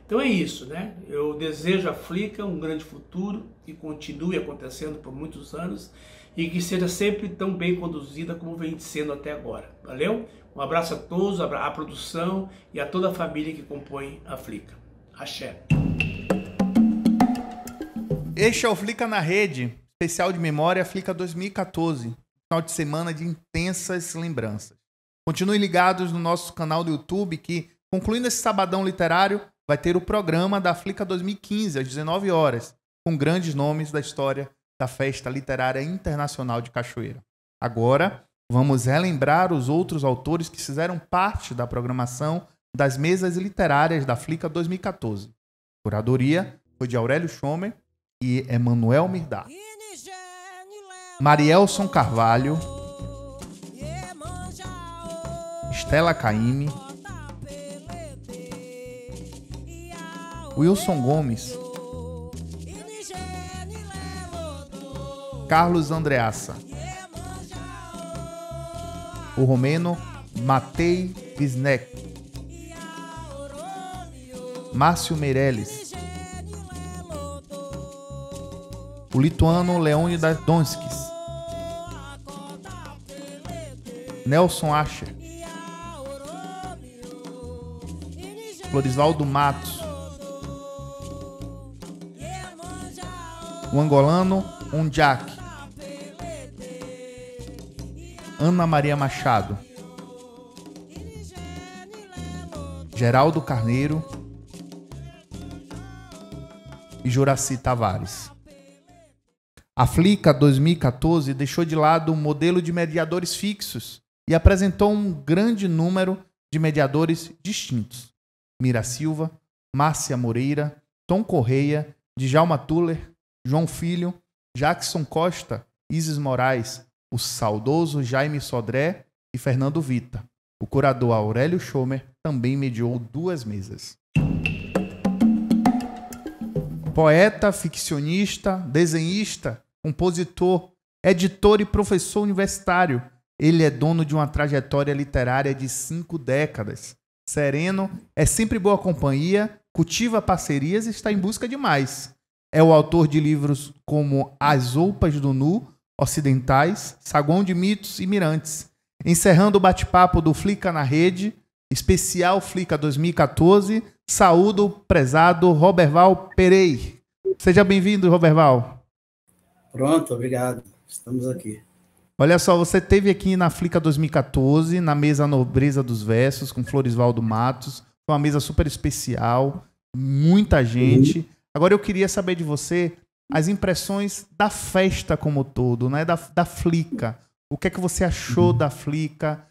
Então é isso, Eu desejo à Flica um grande futuro, que continue acontecendo por muitos anos e que seja sempre tão bem conduzida como vem sendo até agora. Valeu? Um abraço a todos, à produção e a toda a família que compõe a Flica. Axé. Este é o Flica na Rede, especial de memória Flica 2014, final de semana de intensas lembranças. Continuem ligados no nosso canal do YouTube que, concluindo esse sabadão literário, vai ter o programa da Flica 2015, às 19 horas, com grandes nomes da história da Festa Literária Internacional de Cachoeira. Agora, vamos relembrar os outros autores que fizeram parte da programação das mesas literárias da Flica 2014. A curadoria foi de Aurélio Schomer e Emanuel Mirdá. Marielson Carvalho, Estela Caymmi, Wilson Gomes, Carlos Andreassa, o romeno Matei Wisnek, Márcio Meirelles. O lituano Leônidas Donskis. Nelson Ascher. Florisvaldo Matos. O angolano Ondiak. Ana Maria Machado. Geraldo Carneiro e Juraci Tavares. A Flica 2014 deixou de lado o modelo de mediadores fixos e apresentou um grande número de mediadores distintos. Mira Silva, Márcia Moreira, Tom Correia, Djalma Tuller, João Filho, Jackson Costa, Isis Moraes, o saudoso Jaime Sodré e Fernando Vita. O curador Aurélio Schomer também mediou 2 mesas. Poeta, ficcionista, desenhista, compositor, editor e professor universitário, ele é dono de uma trajetória literária de 5 décadas. Sereno, é sempre boa companhia, cultiva parcerias e está em busca de mais. É o autor de livros como As Roupas do Nu, Ocidentais, Saguão de Mitos e Mirantes. Encerrando o bate-papo do Flica na Rede, especial Flica 2014, saúdo o prezado Roberval Pereira. Seja bem-vindo, Roberval. Pronto, obrigado. Estamos aqui. Olha só, você esteve aqui na Flica 2014, na mesa Nobreza dos Versos, com Florisvaldo Matos. Foi uma mesa super especial, muita gente. Agora eu queria saber de você as impressões da festa como todo, né? Da Flica. O que é que você achou da Flica?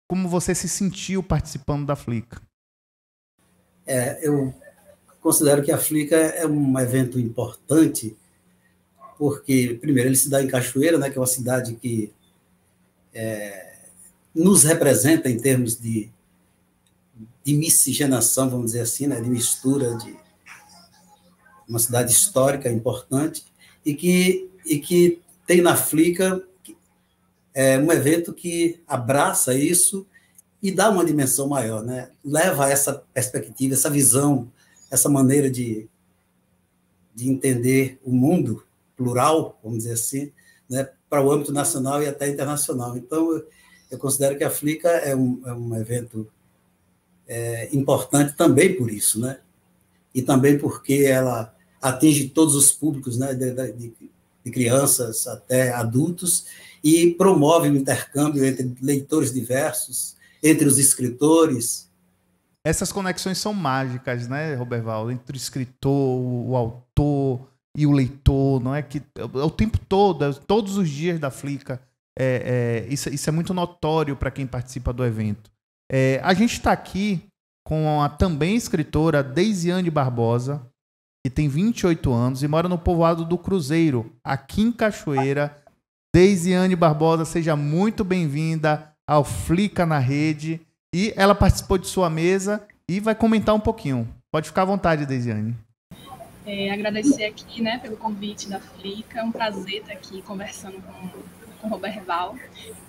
Como você se sentiu participando da Flica? Eu considero que a Flica é um evento importante, porque, primeiro, ele se dá em Cachoeira, né, que é uma cidade que nos representa em termos de miscigenação, vamos dizer assim, né, de mistura, de uma cidade histórica importante, e que tem na Flica um evento que abraça isso e dá uma dimensão maior, né? Leva essa perspectiva, essa visão, essa maneira de entender o mundo plural, vamos dizer assim, né, para o âmbito nacional e até internacional. Então, eu considero que a Flica é um evento importante também por isso, né? E também porque ela atinge todos os públicos, né, de crianças até adultos, e promove o intercâmbio entre leitores diversos, entre os escritores. Essas conexões são mágicas, né, Roberval? Entre o escritor, o autor e o leitor, não é? Que o tempo todo, todos os dias da Flica, isso é muito notório para quem participa do evento. A gente está aqui com a também escritora Deisiane Barbosa, que tem 28 anos e mora no povoado do Cruzeiro, aqui em Cachoeira. Deisiane Barbosa, seja muito bem-vinda ao Flica na Rede. E ela participou de sua mesa e vai comentar um pouquinho. Pode ficar à vontade, Deisiane. Agradecer aqui, né, pelo convite da Flica. É um prazer estar aqui conversando com o Roberval,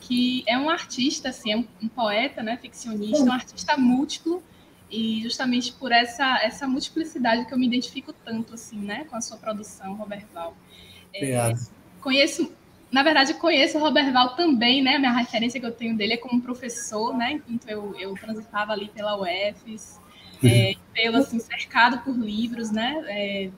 que é um artista, assim, é um poeta, né, ficcionista, um artista múltiplo, e justamente por essa multiplicidade que eu me identifico tanto, assim, né, com a sua produção, Roberval. Obrigado. Conheço o Roberval também, né? A minha referência que eu tenho dele é como professor, né? Enquanto eu transitava ali pela UFES, pelo, assim, cercado por livros, né?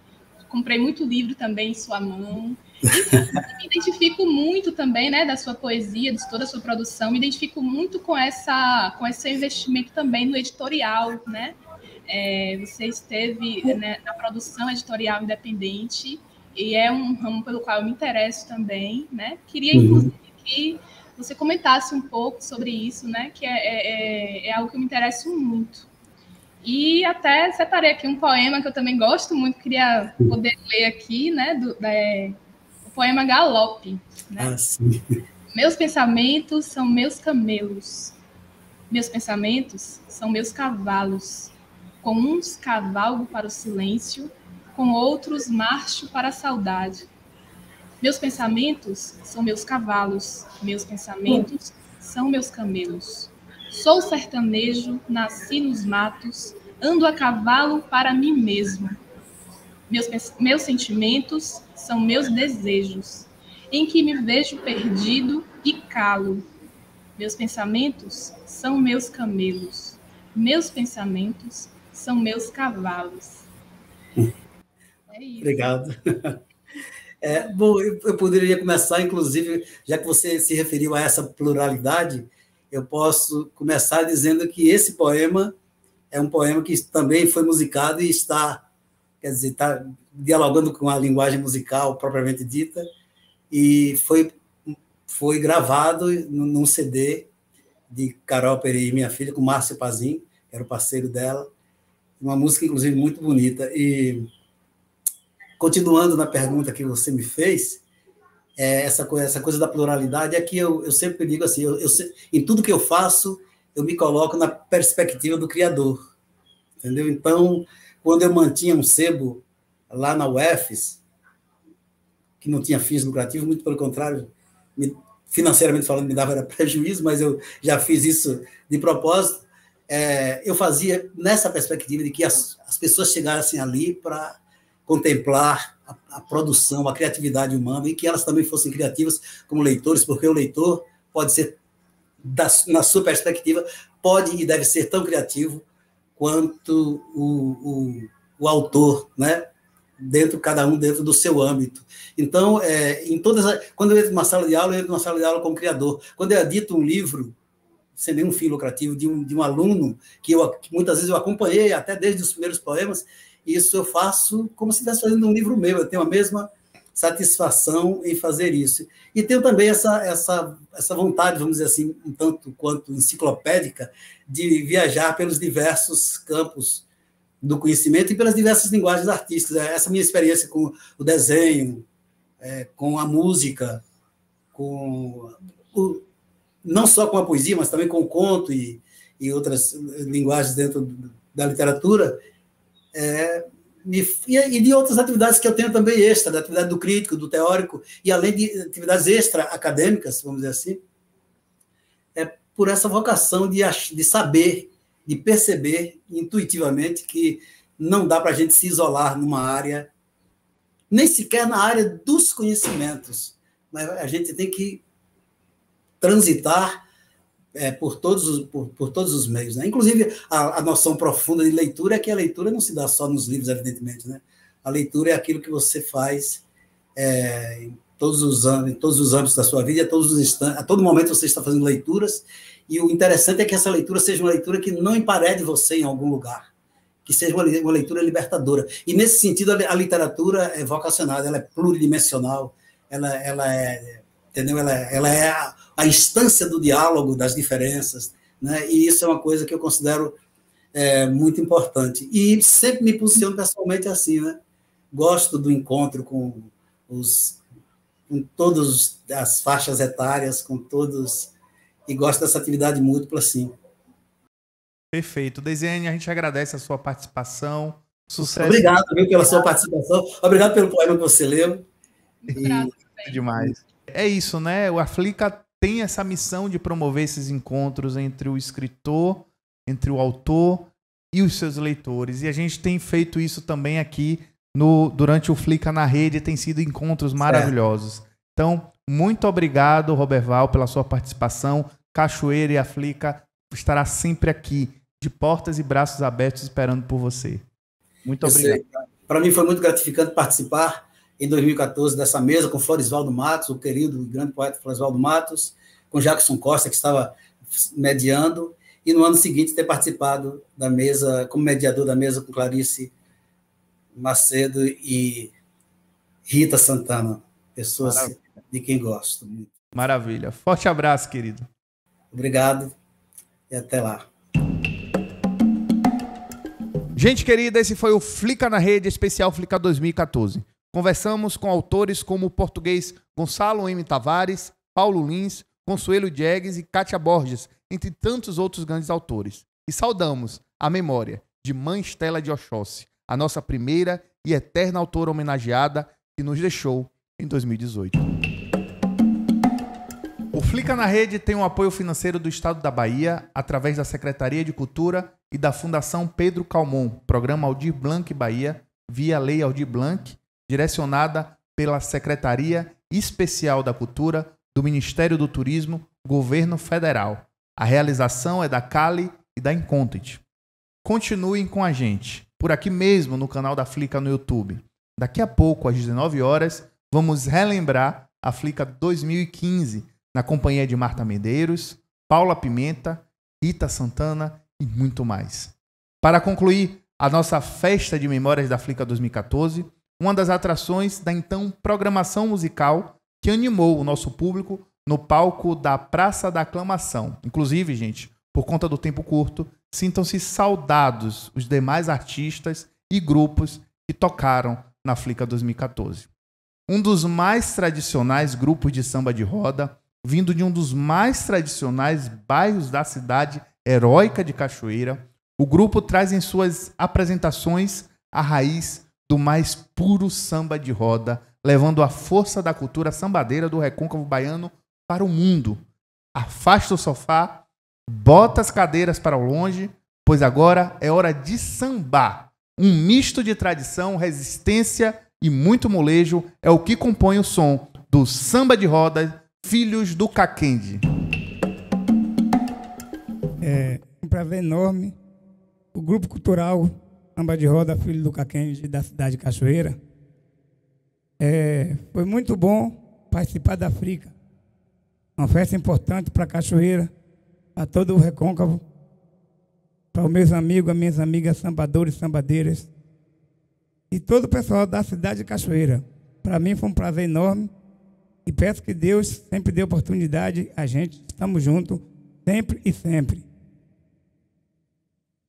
Comprei muito livro também em sua mão. E me identifico muito também, né? Da sua poesia, de toda a sua produção. Me identifico muito com esse investimento também no editorial, né? Você esteve, né, na produção editorial independente, e é um ramo pelo qual eu me interesso também, né? Queria, inclusive, que você comentasse um pouco sobre isso, né? Que é algo que eu me interesso muito. E até separei aqui um poema que eu também gosto muito, queria poder ler aqui, né? O poema Galope, né? Sim. Meus pensamentos são meus camelos. Meus pensamentos são meus cavalos. Com uns cavalgo para o silêncio, com outros marcho para a saudade. Meus pensamentos são meus cavalos, meus pensamentos são meus camelos. Sou sertanejo, nasci nos matos, ando a cavalo para mim mesmo. Meus sentimentos são meus desejos, em que me vejo perdido e calo. Meus pensamentos são meus camelos. Meus pensamentos são meus cavalos. É isso. Obrigado. Bom, eu poderia começar, inclusive, já que você se referiu a essa pluralidade, eu posso começar dizendo que esse poema é um poema que também foi musicado e está, quer dizer, está dialogando com a linguagem musical propriamente dita, e foi gravado num CD de Carol Peri e minha filha, com Márcio Pazin, que era o parceiro dela, uma música, inclusive, muito bonita. E, continuando na pergunta que você me fez, essa coisa da pluralidade é que eu sempre digo assim, em tudo que eu faço, eu me coloco na perspectiva do Criador, entendeu? Então, quando eu mantinha um sebo lá na UFES, que não tinha fins lucrativos, muito pelo contrário, financeiramente falando, me dava prejuízo, mas eu já fiz isso de propósito, eu fazia nessa perspectiva de que as pessoas chegassem ali para contemplar a produção, a criatividade humana, e que elas também fossem criativas como leitores, porque o leitor pode ser, na sua perspectiva, pode e deve ser tão criativo quanto o autor, né? Cada um dentro do seu âmbito. Então, quando eu entro numa sala de aula, eu entro numa sala de aula como criador. Quando eu edito um livro, sem nenhum fim lucrativo, de um aluno, que muitas vezes eu acompanhei, até desde os primeiros poemas, isso eu faço como se estivesse fazendo um livro meu, eu tenho a mesma satisfação em fazer isso. E tenho também essa vontade, vamos dizer assim, um tanto quanto enciclopédica, de viajar pelos diversos campos do conhecimento e pelas diversas linguagens artísticas. Essa minha experiência com o desenho, com a música, não só com a poesia, mas também com o conto e outras linguagens dentro da literatura, e de outras atividades que eu tenho também extra, da atividade do crítico, do teórico, e além de atividades extra-acadêmicas, vamos dizer assim, por essa vocação de saber, de perceber intuitivamente que não dá para a gente se isolar numa área, nem sequer na área dos conhecimentos, mas a gente tem que transitar por todos os meios, né? Inclusive, a noção profunda de leitura é que a leitura não se dá só nos livros, evidentemente, né? A leitura é aquilo que você faz em todos os âmbitos da sua vida, a todo momento você está fazendo leituras, e o interessante é que essa leitura seja uma leitura que não emparede você em algum lugar, que seja uma leitura libertadora. E, nesse sentido, a literatura é vocacionada, ela é pluridimensional, ela é a instância do diálogo, das diferenças, né? E isso é uma coisa que eu considero muito importante. E sempre me posiciono pessoalmente assim, né? Gosto do encontro com todas as faixas etárias, com todos, e gosto dessa atividade múltipla, sim. Perfeito. Desenho, a gente agradece a sua participação. Sucesso. Obrigado, pela sua participação. Obrigado pelo poema que você leu. Demais. É isso, né? O Aflica tem essa missão de promover esses encontros entre o escritor, entre o autor e os seus leitores. E a gente tem feito isso também aqui durante o Flica na Rede, tem sido encontros maravilhosos. Então, muito obrigado, Roberval, pela sua participação. Cachoeira e Aflica estará sempre aqui, de portas e braços abertos, esperando por você. Muito obrigado. Para mim foi muito gratificante participar em 2014 dessa mesa com Floresvaldo Matos, o querido e grande poeta Floresvaldo Matos, com Jackson Costa, que estava mediando, e no ano seguinte ter participado da mesa, como mediador da mesa com Clarice Macedo e Rita Santana, pessoas de quem gosto muito. Maravilha. Forte abraço, querido. Obrigado e até lá. Gente querida, esse foi o Flica na Rede, especial Flica 2014. Conversamos com autores como o português Gonçalo M. Tavares, Paulo Lins, Consuelo Diegues e Kátia Borges, entre tantos outros grandes autores. E saudamos a memória de Mãe Estela de Oxóssi, a nossa primeira e eterna autora homenageada que nos deixou em 2018. O Flica na Rede tem o apoio financeiro do Estado da Bahia, através da Secretaria de Cultura e da Fundação Pedro Calmon, Programa Aldir Blanc Bahia, via Lei Aldir Blanc, direcionada pela Secretaria Especial da Cultura do Ministério do Turismo, Governo Federal. A realização é da Cali e da Incontent. Continuem com a gente, por aqui mesmo no canal da Flica no YouTube. Daqui a pouco, às 19 horas, vamos relembrar a Flica 2015, na companhia de Marta Medeiros, Paula Pimenta, Rita Santana e muito mais. Para concluir a nossa festa de memórias da Flica 2014, uma das atrações da então programação musical que animou o nosso público no palco da Praça da Aclamação. Inclusive, gente, por conta do tempo curto, sintam-se saudados os demais artistas e grupos que tocaram na Flica 2014. Um dos mais tradicionais grupos de samba de roda, vindo de um dos mais tradicionais bairros da cidade heróica de Cachoeira, o grupo traz em suas apresentações a raiz do mais puro samba de roda, levando a força da cultura sambadeira do recôncavo baiano para o mundo. Afasta o sofá, bota as cadeiras para o longe, pois agora é hora de sambar. Um misto de tradição, resistência e muito molejo é o que compõe o som do samba de roda Filhos do Caquende. É um prazer enorme. O Grupo Cultural Samba de Roda Filhos do Caquende da cidade de Cachoeira. Foi muito bom participar da Flica. Uma festa importante para Cachoeira, a todo o recôncavo, para os meus amigos, as minhas amigas sambadores e sambadeiras e todo o pessoal da cidade de Cachoeira. Para mim foi um prazer enorme. E peço que Deus sempre dê oportunidade a gente. Estamos juntos, sempre e sempre.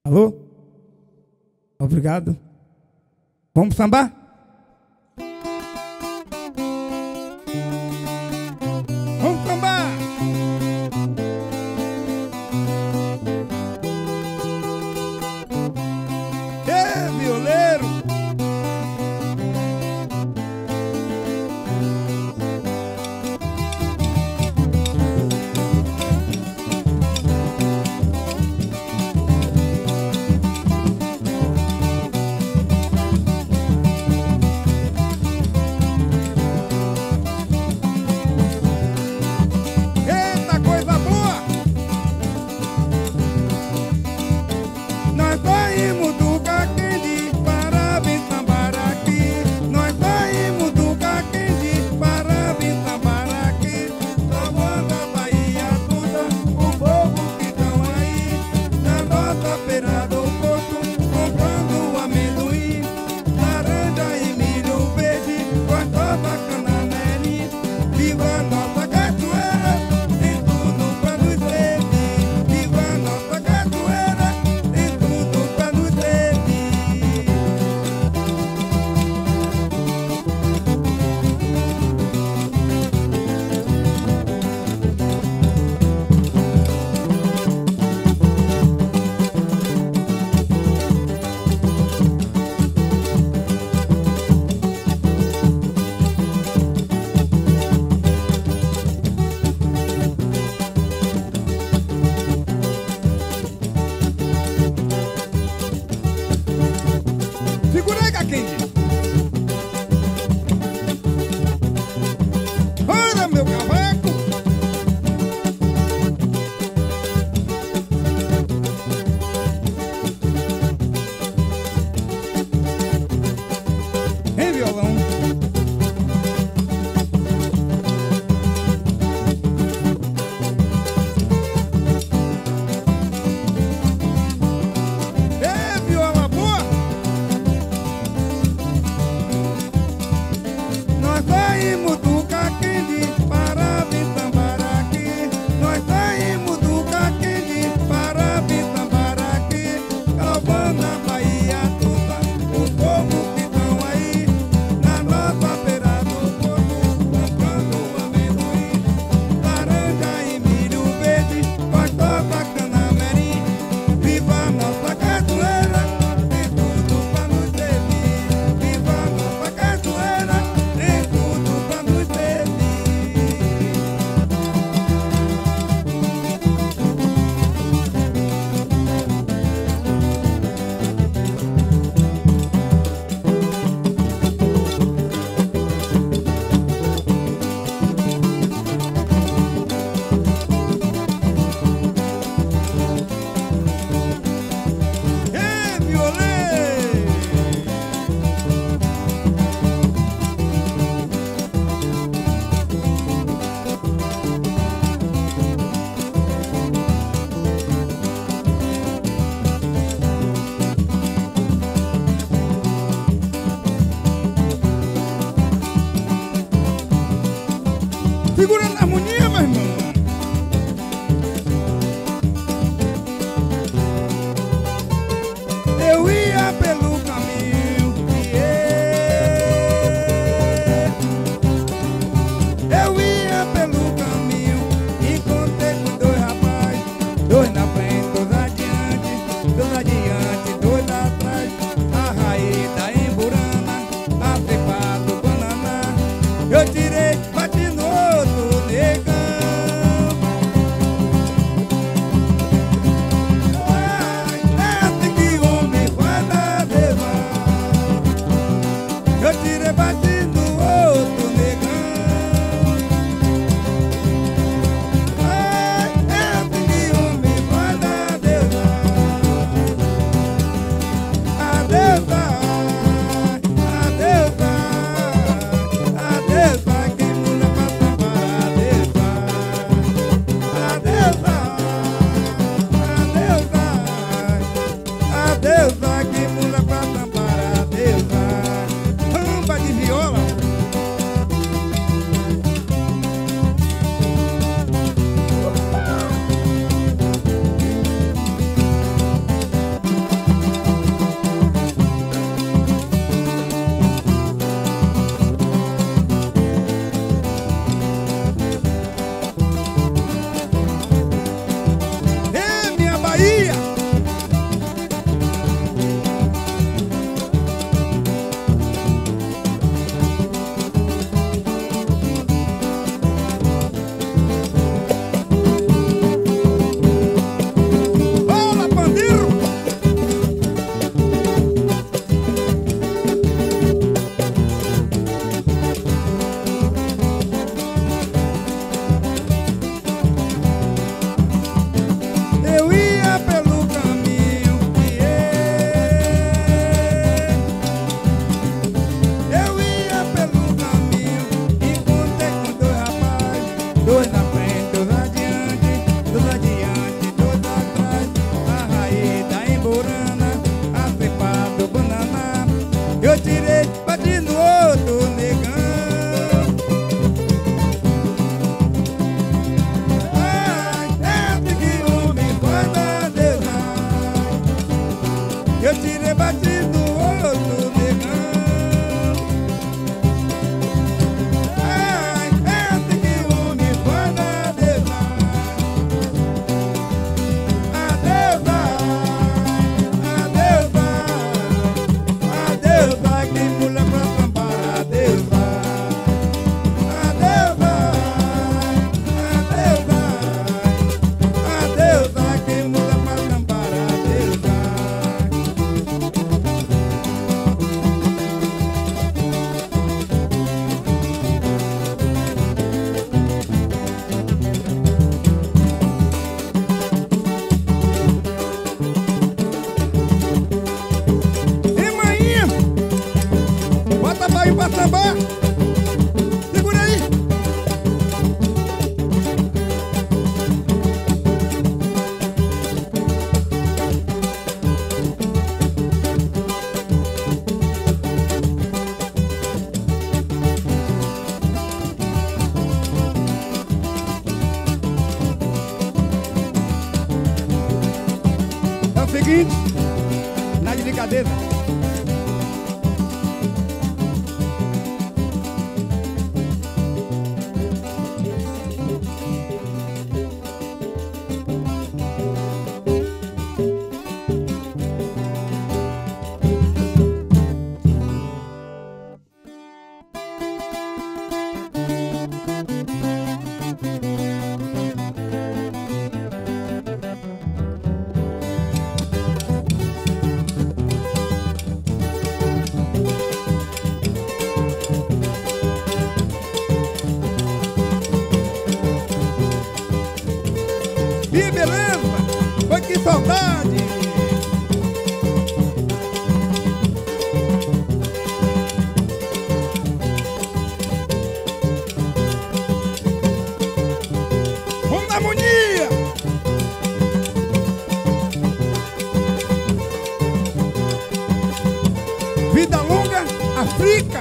Alô? Obrigado. Vamos sambar? Vamos sambar! Violeiro! seguinte, na delicadeza. Que beleza! Foi que saudade! Vamos na harmonia! Vida longa, África!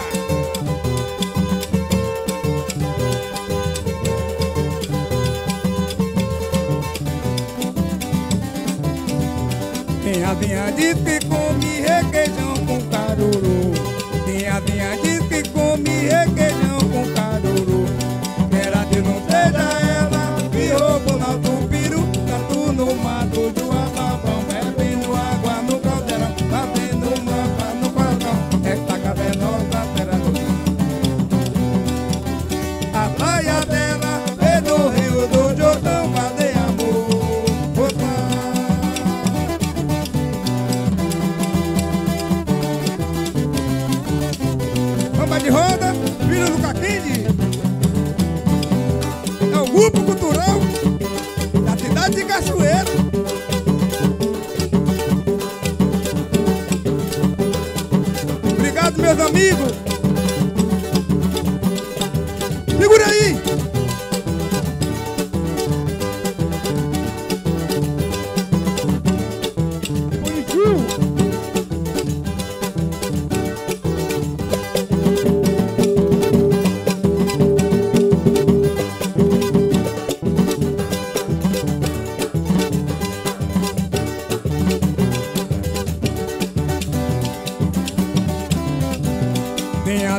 Tinha diz que come requeijão com caruru. Tinha diz que come requeijão com caruru. Era de não seja ela que roubou nosso peru. Tanto no mato do Amapão, bebendo água no caldeirão, fazendo mapa no coração. Esta cavernosa terra do rio. A praia dela é do Rio do Jordão, cadê amor? De roda, filho do Caquinde. É o grupo cultural da cidade de Cachoeira. Obrigado, meus amigos. Segura aí.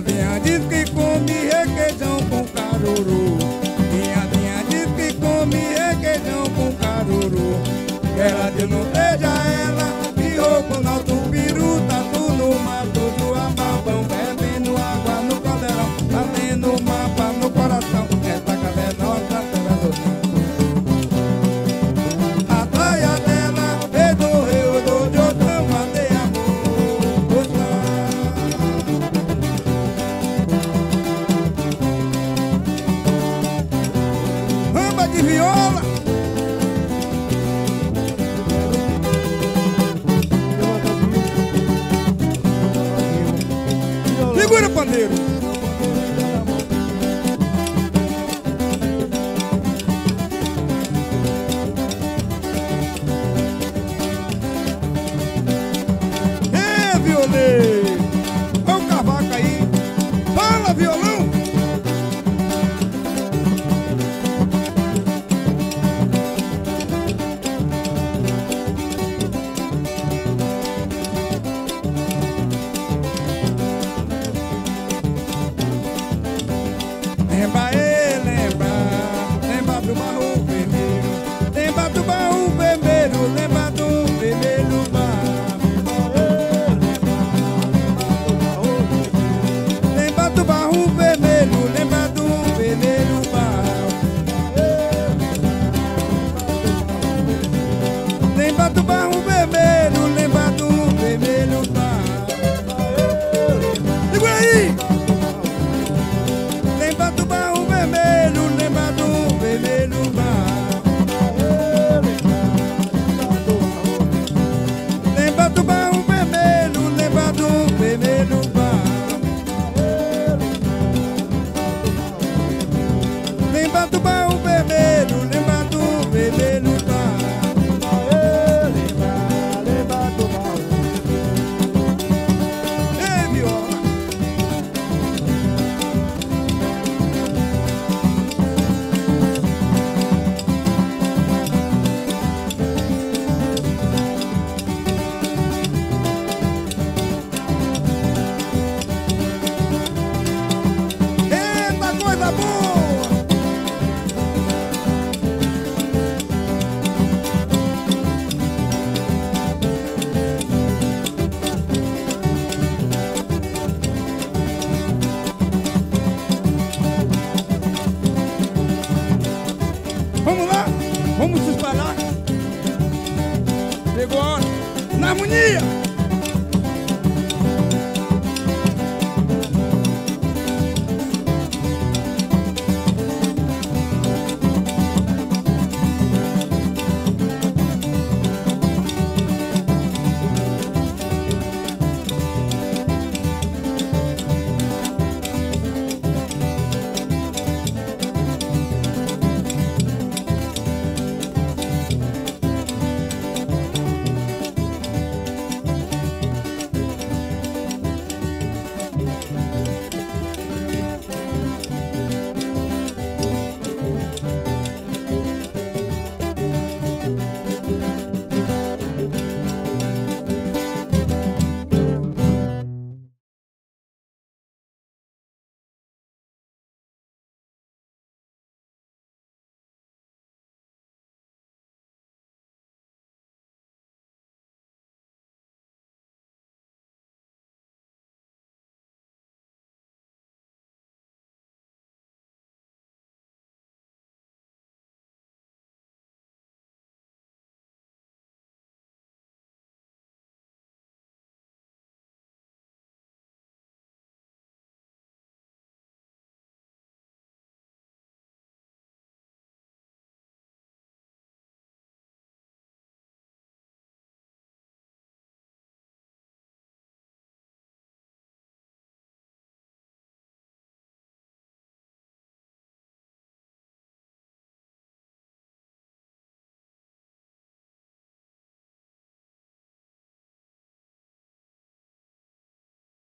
Tinha diz que come requeijão com caruru. Tinha diz que come requeijão com caruru. Ela de não seja ela que roubou nosso peru. Tatu no mato do Amapão, bebendo água no caldeirão, fazendo mapa no coração. Essa cavernosa terra do rio. A praia dela é do Rio do Jordão, cadê amor? De viola. Segura, pandeiro. É, violeiro. Olha o cavaco aí. Fala, violão. Vamos lá, vamos nos parar. Chegou a hora. Na harmonia.